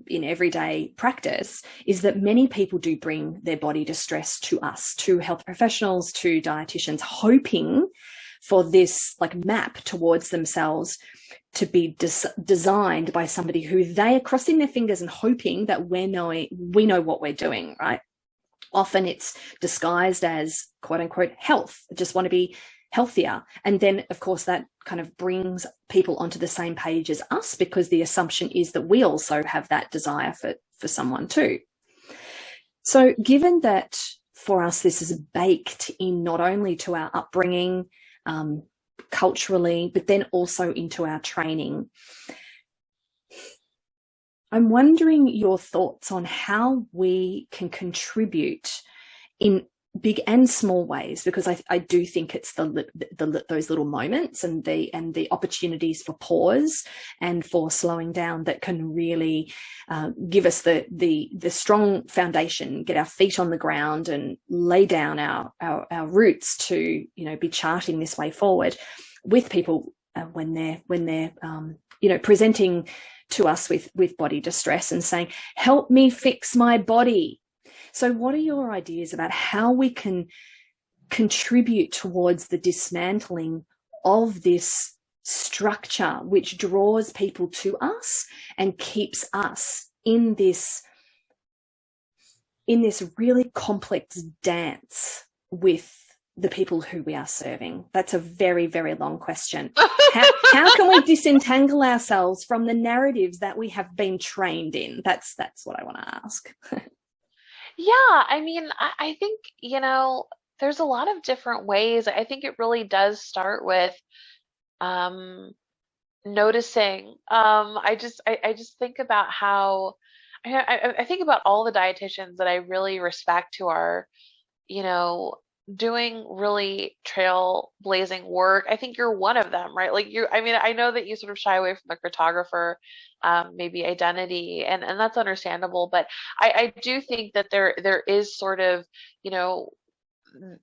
everyday practice, is that many people do bring their body distress to us, to health professionals, to dietitians, hoping for this map towards themselves to be designed by somebody who they are crossing their fingers and hoping that we know what we're doing, right? Often it's disguised as, quote unquote, health. I just want to be healthier. And then, of course, that kind of brings people onto the same page as us, because the assumption is that we also have that desire for someone too. So given that for us, this is baked in not only to our upbringing, culturally, but then also into our training, I'm wondering your thoughts on how we can contribute in big and small ways, because I do think it's those little moments and the opportunities for pause and for slowing down that can really give us the strong foundation, get our feet on the ground, and lay down our roots to be charting this way forward with people when they're presenting to us with body distress and saying, help me fix my body. So what are your ideas about how we can contribute towards the dismantling of this structure which draws people to us and keeps us in this really complex dance with the people who we are serving? That's a very, very long question. How can we disentangle ourselves from the narratives that we have been trained in? That's what I want to ask. Yeah, I mean, I think, there's a lot of different ways. I think it really does start with noticing. I just think about how I think about all the dietitians that I really respect who are, doing really trailblazing work. I think you're one of them, right? I know that you sort of shy away from the cartographer, maybe identity, and that's understandable, but I do think that there is sort of,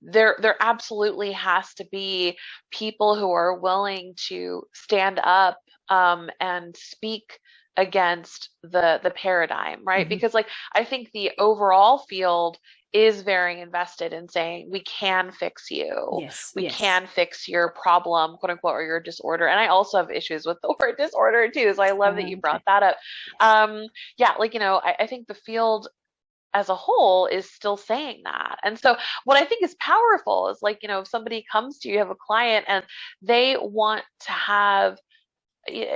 there absolutely has to be people who are willing to stand up and speak against the paradigm, right? Mm-hmm. Because I think the overall field is very invested in saying we can fix you. Yes, we can fix your problem, quote unquote, or your disorder. And I also have issues with the word disorder too. So I love that you brought that up. I think the field as a whole is still saying that. And so what I think is powerful is if somebody comes to you, you have a client and they want to have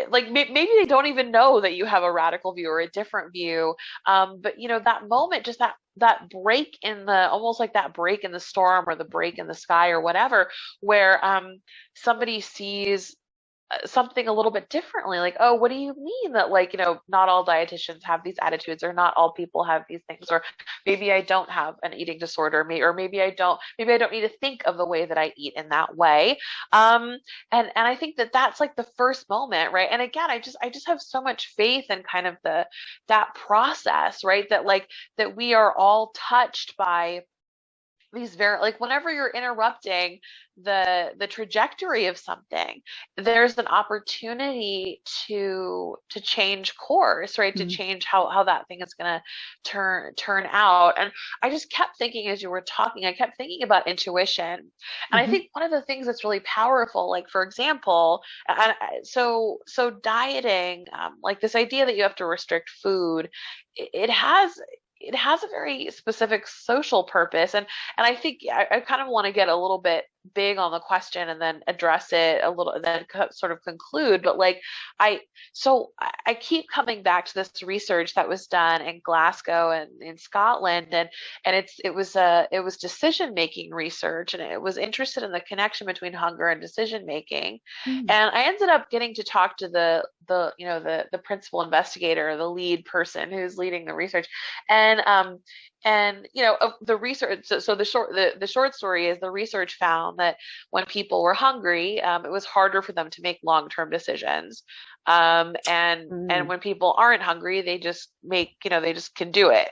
like maybe they don't even know that you have a radical view or a different view. But that moment, just that break in the, almost like that break in the storm or the break in the sky or whatever, where somebody sees something a little bit differently, like, oh, what do you mean that, like, not all dietitians have these attitudes, or not all people have these things, or maybe I don't have an eating disorder, or maybe I don't need to think of the way that I eat in that way. And I think that that's like the first moment, right? And again, I just have so much faith in kind of that process, right? That, like, that we are all touched by these very, like, whenever you're interrupting the trajectory of something, there's an opportunity to change course, right? To change how that thing is going to turn out. And I just kept thinking, as you were talking, I kept thinking about intuition. And I think one of the things that's really powerful, like, for example, so dieting, like this idea that you have to restrict food, it has a very specific social purpose. And I think I kind of want to get a little bit big on the question and then address it a little, and then sort of conclude. But like, I keep coming back to this research that was done in Glasgow and in Scotland, and it was decision making research, and it was interested in the connection between hunger and decision making. And I ended up getting to talk to the principal investigator, the lead person who's leading the research, and the research. So the short story is, the research found that when people were hungry, it was harder for them to make long-term decisions. And when people aren't hungry, they just they just can do it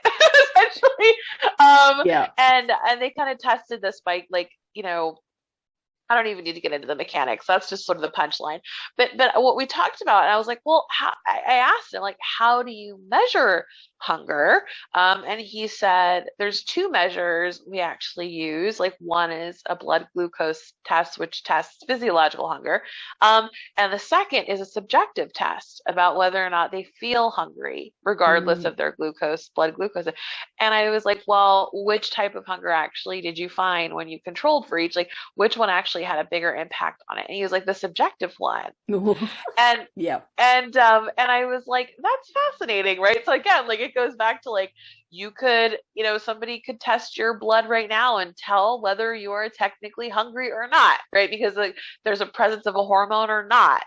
essentially. And they kind of tested this by, like, I don't even need to get into the mechanics. That's just sort of the punchline. But what we talked about, and I was like, well, I asked him, like, how do you measure hunger? And he said, there's two measures we actually use. Like, one is a blood glucose test, which tests physiological hunger. And the second is a subjective test about whether or not they feel hungry, regardless of their blood glucose. And I was like, well, which type of hunger actually did you find when you controlled for each? Like, which one actually had a bigger impact on it? And he was like, the subjective one. And I was like, that's fascinating, right? So again, like, it goes back to, like, you could, somebody could test your blood right now and tell whether you are technically hungry or not, right? Because, like, there's a presence of a hormone or not.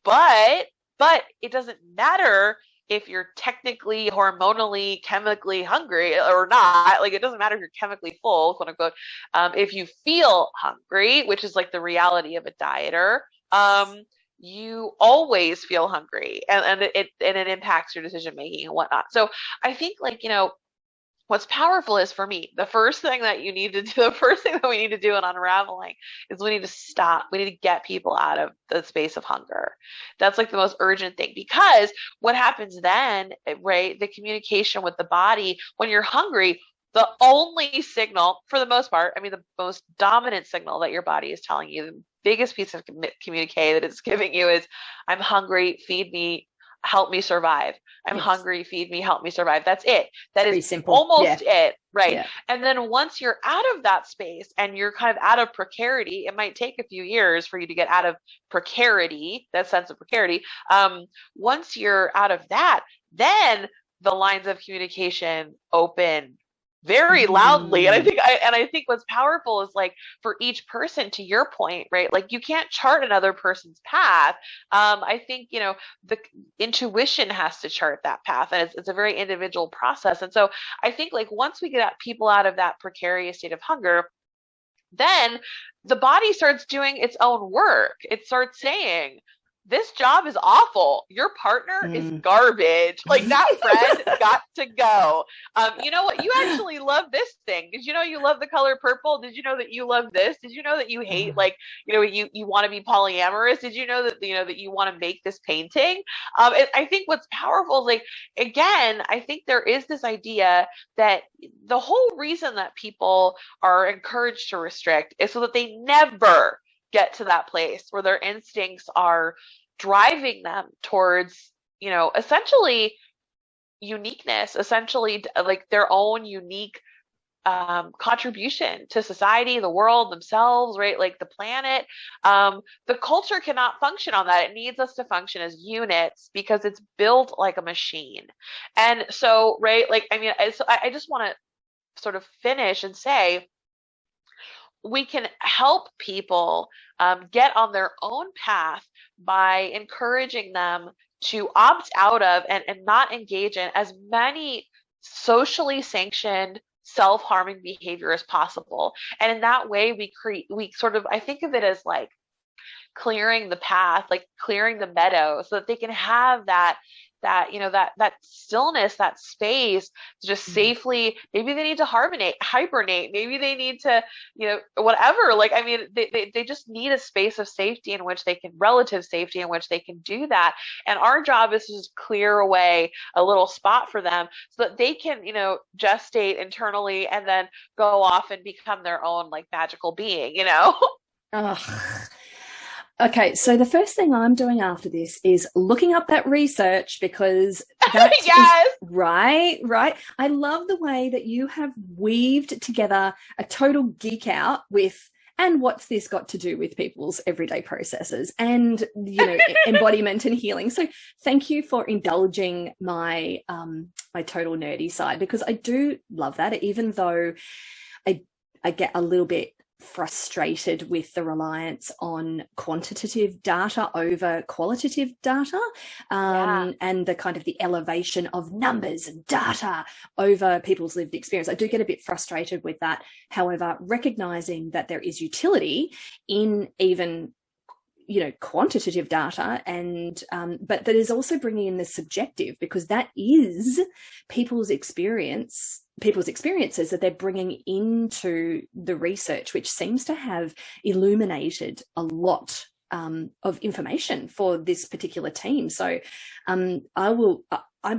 But it doesn't matter if you're technically, hormonally, chemically hungry or not. Like, it doesn't matter if you're chemically full, quote unquote. If you feel hungry, which is like the reality of a dieter, you always feel hungry, and it impacts your decision making and whatnot. So I think, like, what's powerful is, for me, the first thing that we need to do in unraveling is we need to stop. We need to get people out of the space of hunger. That's like the most urgent thing, because what happens then, right? The communication with the body when you're hungry, the only signal, for the most part, I mean, the most dominant signal that your body is telling you, the biggest piece of communique that it's giving you is, I'm hungry, feed me, help me survive. I'm hungry, feed me, help me survive. That's it. That is almost it, right? Yeah. And then once you're out of that space and you're kind of out of precarity, it might take a few years for you to get out of precarity, that sense of precarity. Once you're out of that, then the lines of communication open very loudly. And I think what's powerful is, like, for each person, to your point, right? Like, you can't chart another person's path. I think, the intuition has to chart that path, and it's a very individual process. And so I think, like, once we get people out of that precarious state of hunger, then the body starts doing its own work. It starts saying, this job is awful. Your partner is garbage. Like, that friend got to go. You know what? You actually love this thing. Did you know you love the color purple? Did you know that you love this? Did you know that you hate, like, you want to be polyamorous? Did you know that, that you want to make this painting? I think what's powerful is, like, again, I think there is this idea that the whole reason that people are encouraged to restrict is so that they never get to that place where their instincts are driving them towards, essentially uniqueness, essentially, like, their own unique contribution to society, the world, themselves, right? Like the planet. The culture cannot function on that. It needs us to function as units because it's built like a machine. And so, right, like, I mean, I just want to sort of finish and say, we can help people get on their own path by encouraging them to opt out of and not engage in as many socially sanctioned self-harming behavior as possible. And in that way, we sort of, I think of it as like clearing the path, like clearing the meadow, so that they can have that stillness, that space to just safely, maybe they need to hibernate, maybe they need to, whatever. Like, I mean, they just need a space of safety in which they can, relative safety in which they can do that. And our job is to just clear away a little spot for them so that they can, gestate internally and then go off and become their own like magical being, Oh. Okay, so the first thing I'm doing after this is looking up that research, because that's yes, right. I love the way that you have weaved together a total geek out with, and what's this got to do with people's everyday processes and, embodiment and healing. So thank you for indulging my my total nerdy side, because I do love that, even though I get a little bit frustrated with the reliance on quantitative data over qualitative data, and the kind of the elevation of numbers and data over people's lived experience. I do get a bit frustrated with that. However, recognizing that there is utility in even quantitative data, and but that is also bringing in the subjective, because that is people's experiences that they're bringing into the research, which seems to have illuminated a lot of information for this particular team. So I'm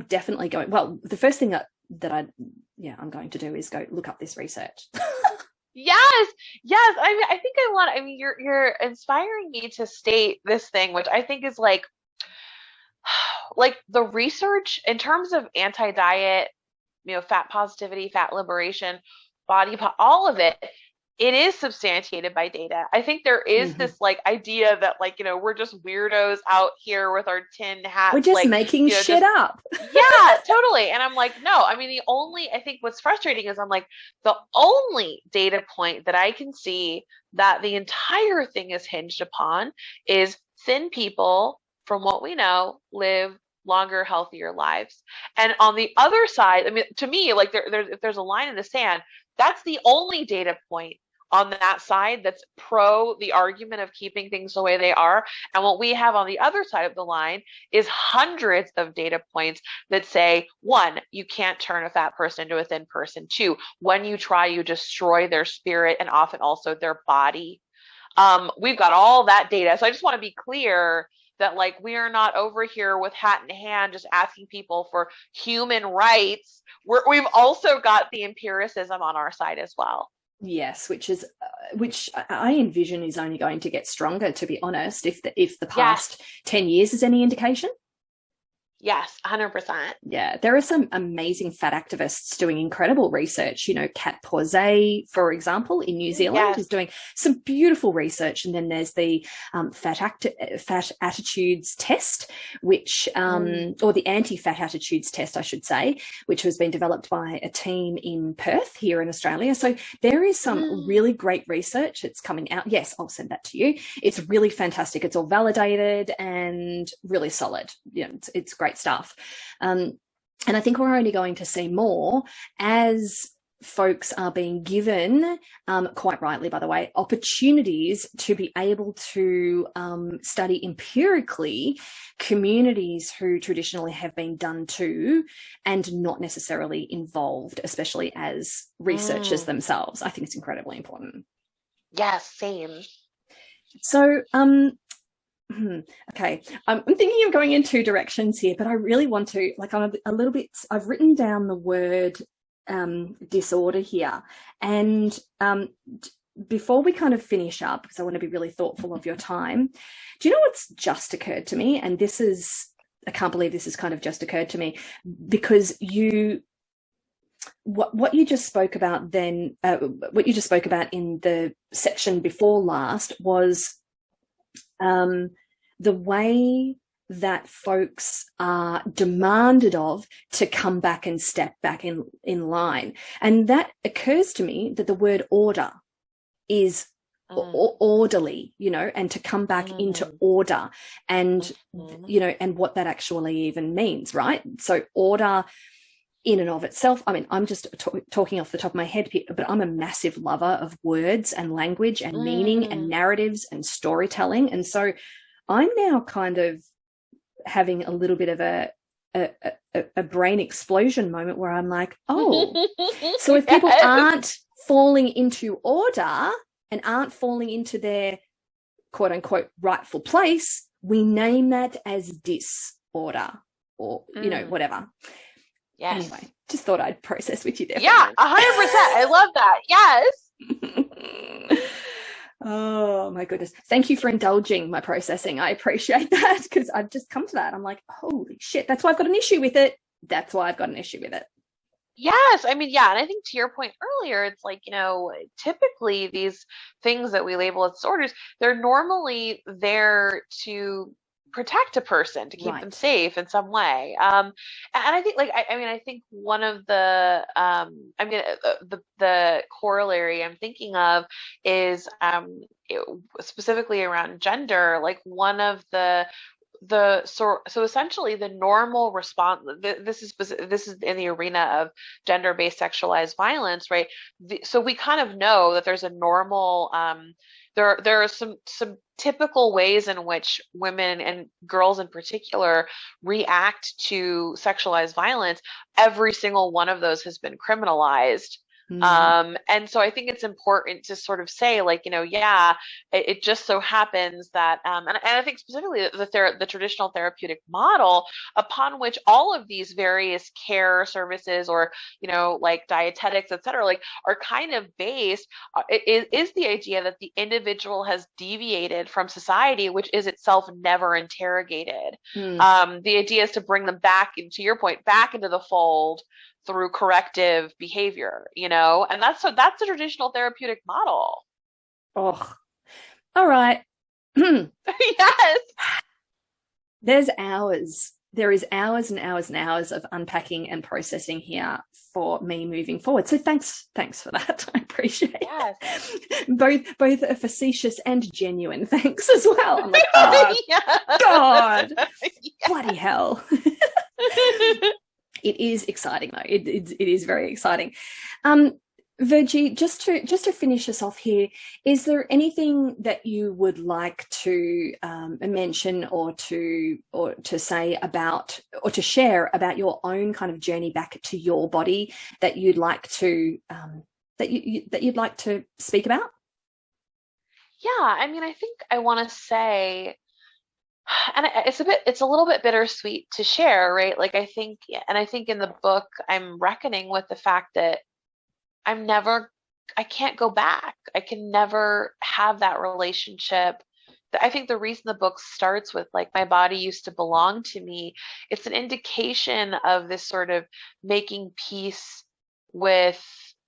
definitely going, well, the first thing that I'm going to do is go look up this research. Yes. I mean, you're inspiring me to state this thing, which I think is like the research in terms of anti-diet, fat positivity, fat liberation, all of it is substantiated by data. I think there is this like idea that we're just weirdos out here with our tin hats. We're just making shit up. Yeah, totally. And I'm like, no, I mean, I think what's frustrating is I'm like, the only data point that I can see that the entire thing is hinged upon is thin people, from what we know, live longer, healthier lives. And on the other side, I mean, to me, like if there's a line in the sand, that's the only data point on that side that's pro the argument of keeping things the way they are. And what we have on the other side of the line is hundreds of data points that say, 1, you can't turn a fat person into a thin person. 2, when you try, you destroy their spirit and often also their body. We've got all that data. So I just want to be clear that we are not over here with hat in hand just asking people for human rights. We've also got the empiricism on our side as well. Yes, which I envision is only going to get stronger, to be honest, if the past 10 years is any indication. Yes, 100%. Yeah, there are some amazing fat activists doing incredible research. Cat Pausé, for example, in New Zealand, is doing some beautiful research. And then there's the fat attitudes test, which, or the anti-fat attitudes test, I should say, which has been developed by a team in Perth here in Australia. So there is some really great research that's coming out. Yes, I'll send that to you. It's really fantastic. It's all validated and really solid. It's great stuff. And I think we're only going to see more as folks are being given, quite rightly, by the way, opportunities to be able to study empirically communities who traditionally have been done to and not necessarily involved, especially as researchers themselves. I think it's incredibly important. Yes, same. So, okay, I'm thinking of going in 2 directions here, but I really want to, I'm a little bit, I've written down the word disorder here. And before we kind of finish up, because I want to be really thoughtful of your time, do you know what's just occurred to me? And I can't believe this has kind of just occurred to me, because you what you just spoke about then, what you just spoke about in the section before last was the way that folks are demanded of to come back and step back in line. And that occurs to me that the word order is orderly, you know, and to come back into order and, you know, and what that actually even means, right? So order in and of itself, I mean, I'm just talking off the top of my head, but I'm a massive lover of words and language and meaning and narratives and storytelling. And so I'm now kind of having a little bit of a brain explosion moment where I'm like, oh, so if people aren't falling into order and aren't falling into their quote unquote rightful place, we name that as disorder or, you know, whatever. Yes. Anyway, just thought I'd process with you there. Yeah, 100%. I love that. Yes. Oh my goodness. Thank you for indulging my processing. I appreciate that because I've just come to that. I'm like, holy shit, that's why I've got an issue with it. That's why I've got an issue with it. Yes. I mean, yeah. And I think to your point earlier, it's like, you know, typically these things that we label as disorders, they're normally there to protect a person, to keep them safe in some way. And I think like, I mean, I think one of the, the corollary I'm thinking of is specifically around gender, like one of so essentially the normal response, this is in the arena of gender-based sexualized violence, right? So we kind of know that there's a normal there are some typical ways in which women and girls in particular react to sexualized violence. Every single one of those has been criminalized. And so I think it's important to sort of say, like, you know, yeah, it just so happens that, and I think specifically the traditional therapeutic model upon which all of these various care services or, you know, like dietetics, et cetera, like are kind of based, is the idea that the individual has deviated from society, which is itself never interrogated. The idea is to bring them back, to your point, back into the fold through corrective behavior, you know, and that's the traditional therapeutic model. Oh, all right. Yes. There is hours and hours and hours of unpacking and processing here for me moving forward. So thanks for that. I appreciate it. Both a facetious and genuine thanks as well. I'm like, oh, God, bloody hell. It is exciting though. It is very exciting. Virgie, just to finish us off here, is there anything that you would like to mention or to say about or to share about your own kind of journey back to your body that you'd like to that you'd like to speak about? Yeah, I mean, I think I want to say, and it's a little bit bittersweet to share, right? Like I think in the book, I'm reckoning with the fact that I can't go back. I can never have that relationship. I think the reason the book starts with like, my body used to belong to me, it's an indication of this sort of making peace with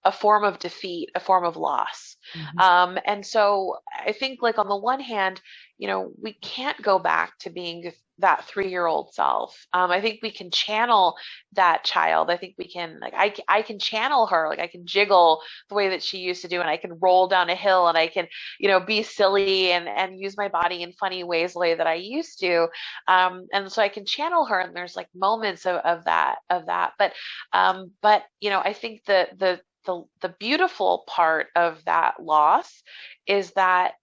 a form of defeat, a form of loss. And so I think like on the one hand, you know, we can't go back to being that 3-year-old self. I think we can channel that child. I think we can, like, I can channel her, like I can jiggle the way that she used to do, and I can roll down a hill, and I can, you know, be silly and use my body in funny ways the way that I used to. And so I can channel her, and there's like moments of that. But you know, I think the beautiful part of that loss is that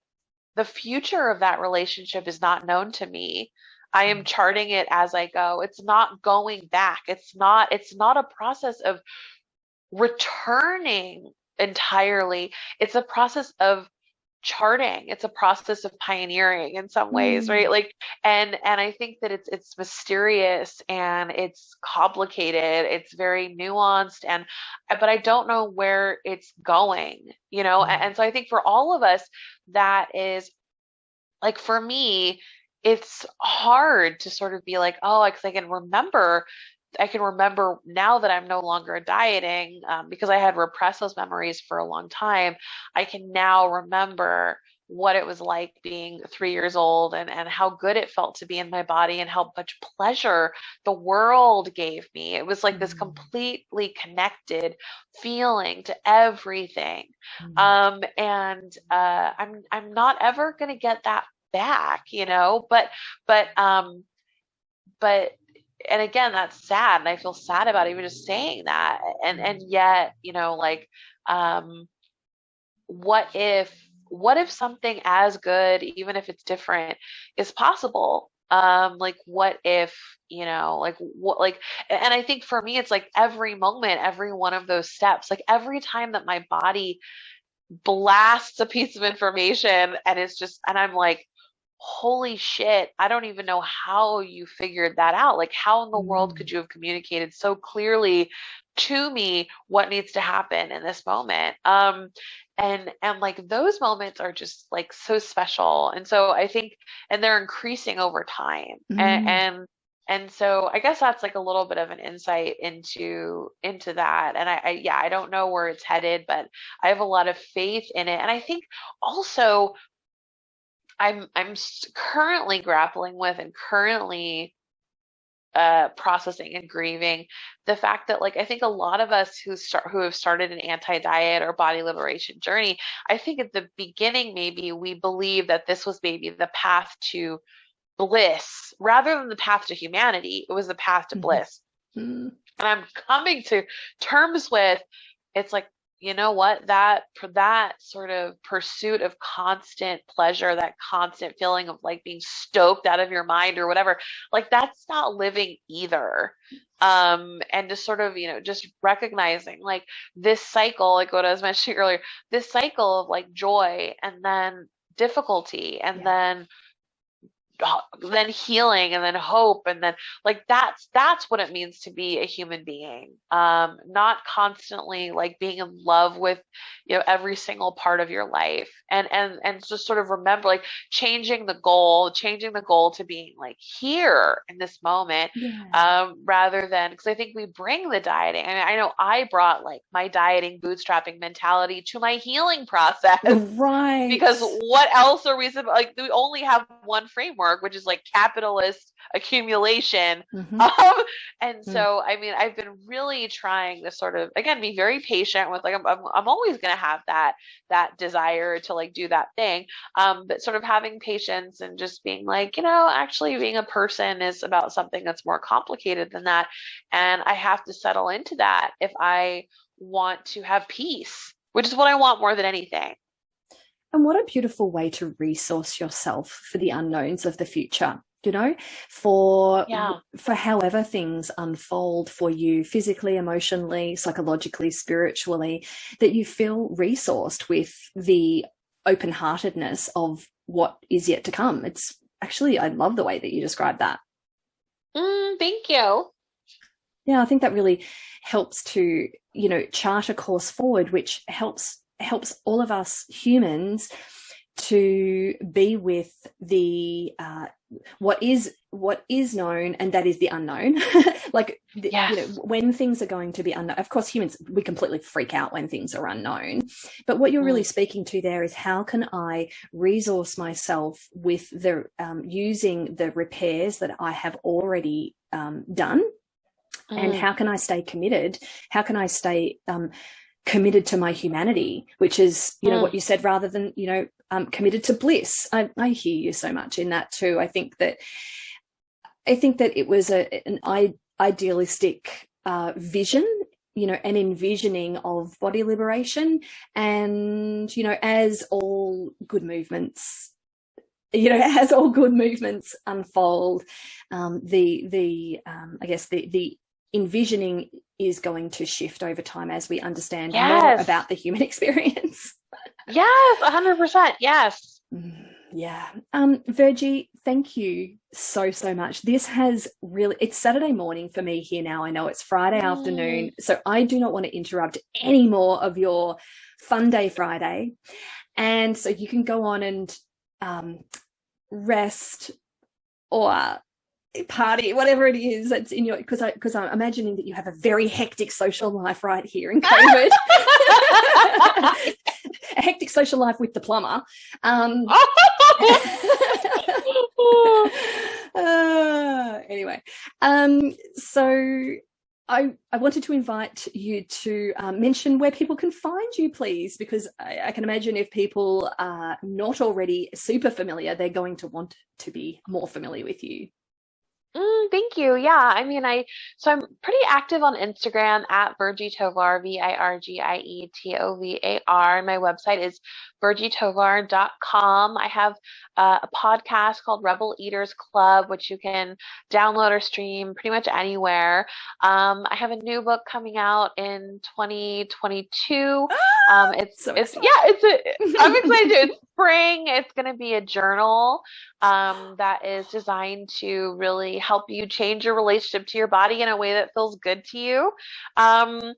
the future of that relationship is not known to me. I am charting it as I go. It's not going back. It's not a process of returning entirely. It's a process of charting. It's a process of pioneering in some ways, right? Like, and I think that it's mysterious and it's complicated. It's very nuanced, but I don't know where it's going, you know? And so I think for all of us, that is, like, for me, it's hard to sort of be like, oh, because I can remember I can remember now that I'm no longer dieting, because I had repressed those memories for a long time. I can now remember what it was like being 3 years old, and how good it felt to be in my body and how much pleasure the world gave me. It was like this completely connected feeling to everything. I'm not ever going to get that back, but and again, that's sad, and I feel sad about even just saying that. And yet, what if something as good, even if it's different, is possible? What if, and I think for me, it's like every moment, every one of those steps, like every time that my body blasts a piece of information, and I'm like, holy shit, I don't even know how you figured that out. Like, how in the world could you have communicated so clearly to me what needs to happen in this moment? And like those moments are just like so special. And so I think, and they're increasing over time. And so I guess that's like a little bit of an insight into that. And I don't know where it's headed, but I have a lot of faith in it. And I think also I'm currently grappling with and currently processing and grieving the fact that, like, I think a lot of us who have started an anti-diet or body liberation journey, I think at the beginning maybe we believe that this was maybe the path to bliss rather than the path to humanity. It was the path to bliss. And I'm coming to terms with, it's like, you know what, that sort of pursuit of constant pleasure, that constant feeling of like being stoked out of your mind or whatever, like that's not living either. And just sort of, just recognizing like this cycle, like what I was mentioning earlier, this cycle of like joy and then difficulty and then healing and then hope, and then like that's what it means to be a human being, not constantly like being in love with every single part of your life, and just sort of remember, like, changing the goal to being like here in this moment, rather than, because I think we bring the dieting, I mean, I know I brought like my dieting bootstrapping mentality to my healing process, right? Because what else are we supposed, like, we only have one framework, which is like capitalist accumulation. And so, I mean, I've been really trying to sort of, again, be very patient with, like, I'm always going to have that desire to like do that thing. But sort of having patience and just being like, actually being a person is about something that's more complicated than that. And I have to settle into that if I want to have peace, which is what I want more than anything. And what a beautiful way to resource yourself for the unknowns of the future, for however things unfold for you physically, emotionally, psychologically, spiritually, that you feel resourced with the open-heartedness of what is yet to come. It's actually, I love the way that you describe that. Thank you. Yeah, I think that really helps to, chart a course forward, which helps all of us humans to be with the what is known, and that is the unknown. Like, when things are going to be unknown, of course, humans, we completely freak out when things are unknown. But what you're really speaking to there is, how can I resource myself with the using the repairs that I have already done, and how can I stay committed? How can I stay committed to my humanity, which is, what you said, rather than, committed to bliss. I hear you so much in that too. I think that it was an idealistic vision, an envisioning of body liberation, and, as all good movements, unfold, I guess the envisioning is going to shift over time as we understand more about the human experience. Yes, 100%. Yes. Yeah. Virgie, thank you so much. This has really, it's Saturday morning for me here now. I know it's Friday afternoon, so I do not want to interrupt any more of your fun day Friday. And so you can go on and rest, or party, whatever it is that's in your, because I'm imagining that you have a very hectic social life right here in COVID. A hectic social life with the plumber. Anyway, so I wanted to invite you to mention where people can find you, please, because I can imagine if people are not already super familiar, they're going to want to be more familiar with you. Thank you. Yeah, I mean, so I'm pretty active on Instagram at Virgie Tovar, VirgieTovar. My website is virgietovar.com. I have a podcast called Rebel Eaters Club, which you can download or stream pretty much anywhere. I have a new book coming out in 2022. I'm excited too. It's spring. It's going to be a journal that is designed to really help you change your relationship to your body in a way that feels good to you. I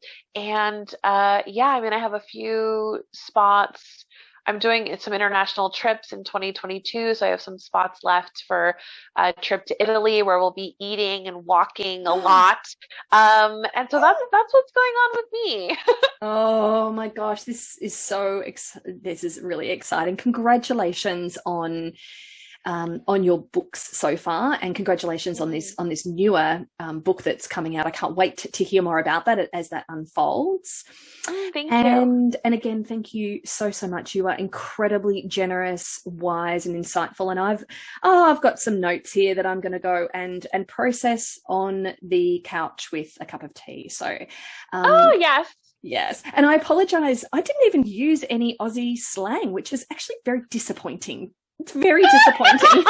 have a few spots. I'm doing some international trips in 2022, so I have some spots left for a trip to Italy where we'll be eating and walking a lot. And so that's what's going on with me. Oh my gosh, this is really exciting. Congratulations on your books so far, and congratulations on this newer book that's coming out. I can't wait to hear more about that as that unfolds. Thank you. And again, thank you so much. You are incredibly generous, wise, and insightful. And I've got some notes here that I'm going to go and process on the couch with a cup of tea. So, yes. Yes. And I apologize. I didn't even use any Aussie slang, which is actually very disappointing. It's very disappointing.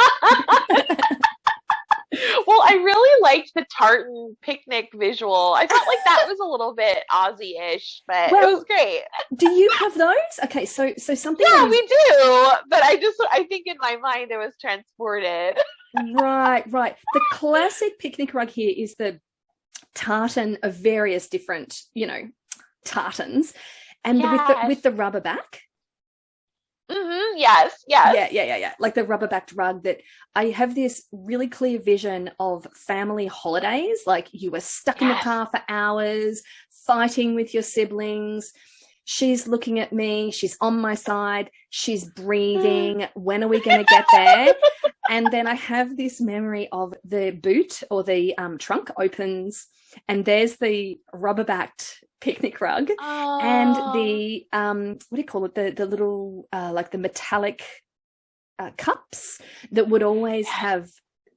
Well, I really liked the tartan picnic visual. I felt like that was a little bit Aussie-ish, but it was great. Do you have those? Okay, so something. Yeah, we do. But I think in my mind it was transported. Right. The classic picnic rug here is the tartan of various different, tartans, and with the rubber back. Mm-hmm. Yes. Yeah. Like the rubber-backed rug that I have this really clear vision of family holidays. Like you were stuck in the car for hours, fighting with your siblings. She's looking at me. She's on my side. She's breathing. When are we going to get there? And then I have this memory of the boot or the trunk opens, and there's the rubber-backed picnic rug and the what do you call it, the little like the metallic cups that would always have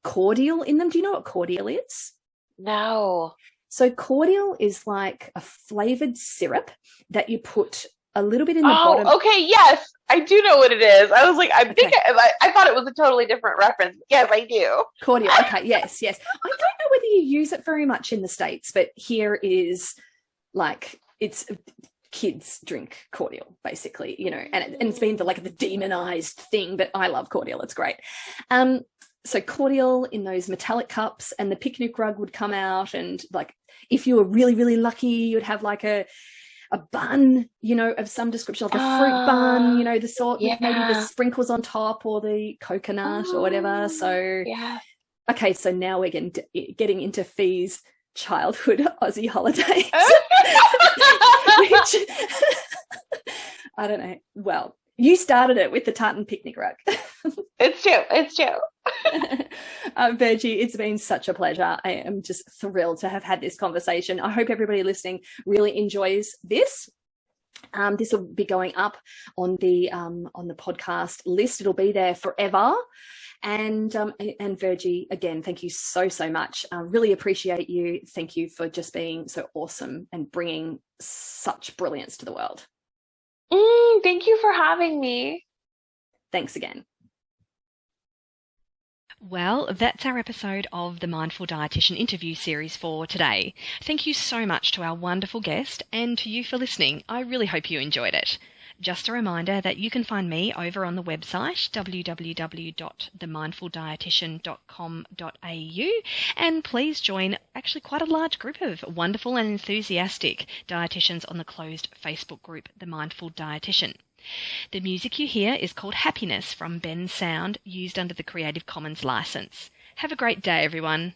cordial in them. Do you know what cordial is? No. So cordial is like a flavored syrup that you put a little bit in the bottom. Okay, yes, I do know what it is. I was like, I thought it was a totally different reference. Yes, I do. Cordial. Okay, yes. I don't know whether you use it very much in the States, but here is like it's kids drink cordial, basically, and it's been the demonized thing, but I love cordial. It's great. So cordial in those metallic cups, and the picnic rug would come out, and like if you were really, really lucky, you'd have like a bun, of some description, like a fruit bun, the sort with maybe the sprinkles on top or the coconut or whatever. So okay, so now we're getting into Fee's childhood Aussie holidays. Which, I don't know. Well, you started it with the tartan picnic rug. It's true. Virgie, it's been such a pleasure. I am just thrilled to have had this conversation. I hope everybody listening really enjoys this. This will be going up on the podcast list. It'll be there forever. And Virgie, again, thank you so much. I really appreciate you. Thank you for just being so awesome and bringing such brilliance to the world. Thank you for having me. Thanks again. Well, that's our episode of the Mindful Dietitian interview series for today. Thank you so much to our wonderful guest and to you for listening. I really hope you enjoyed it. Just a reminder that you can find me over on the website www.themindfuldietitian.com.au, and please join actually quite a large group of wonderful and enthusiastic dietitians on the closed Facebook group, The Mindful Dietitian. The music you hear is called Happiness from Ben Sound, used under the Creative Commons license. Have a great day, everyone.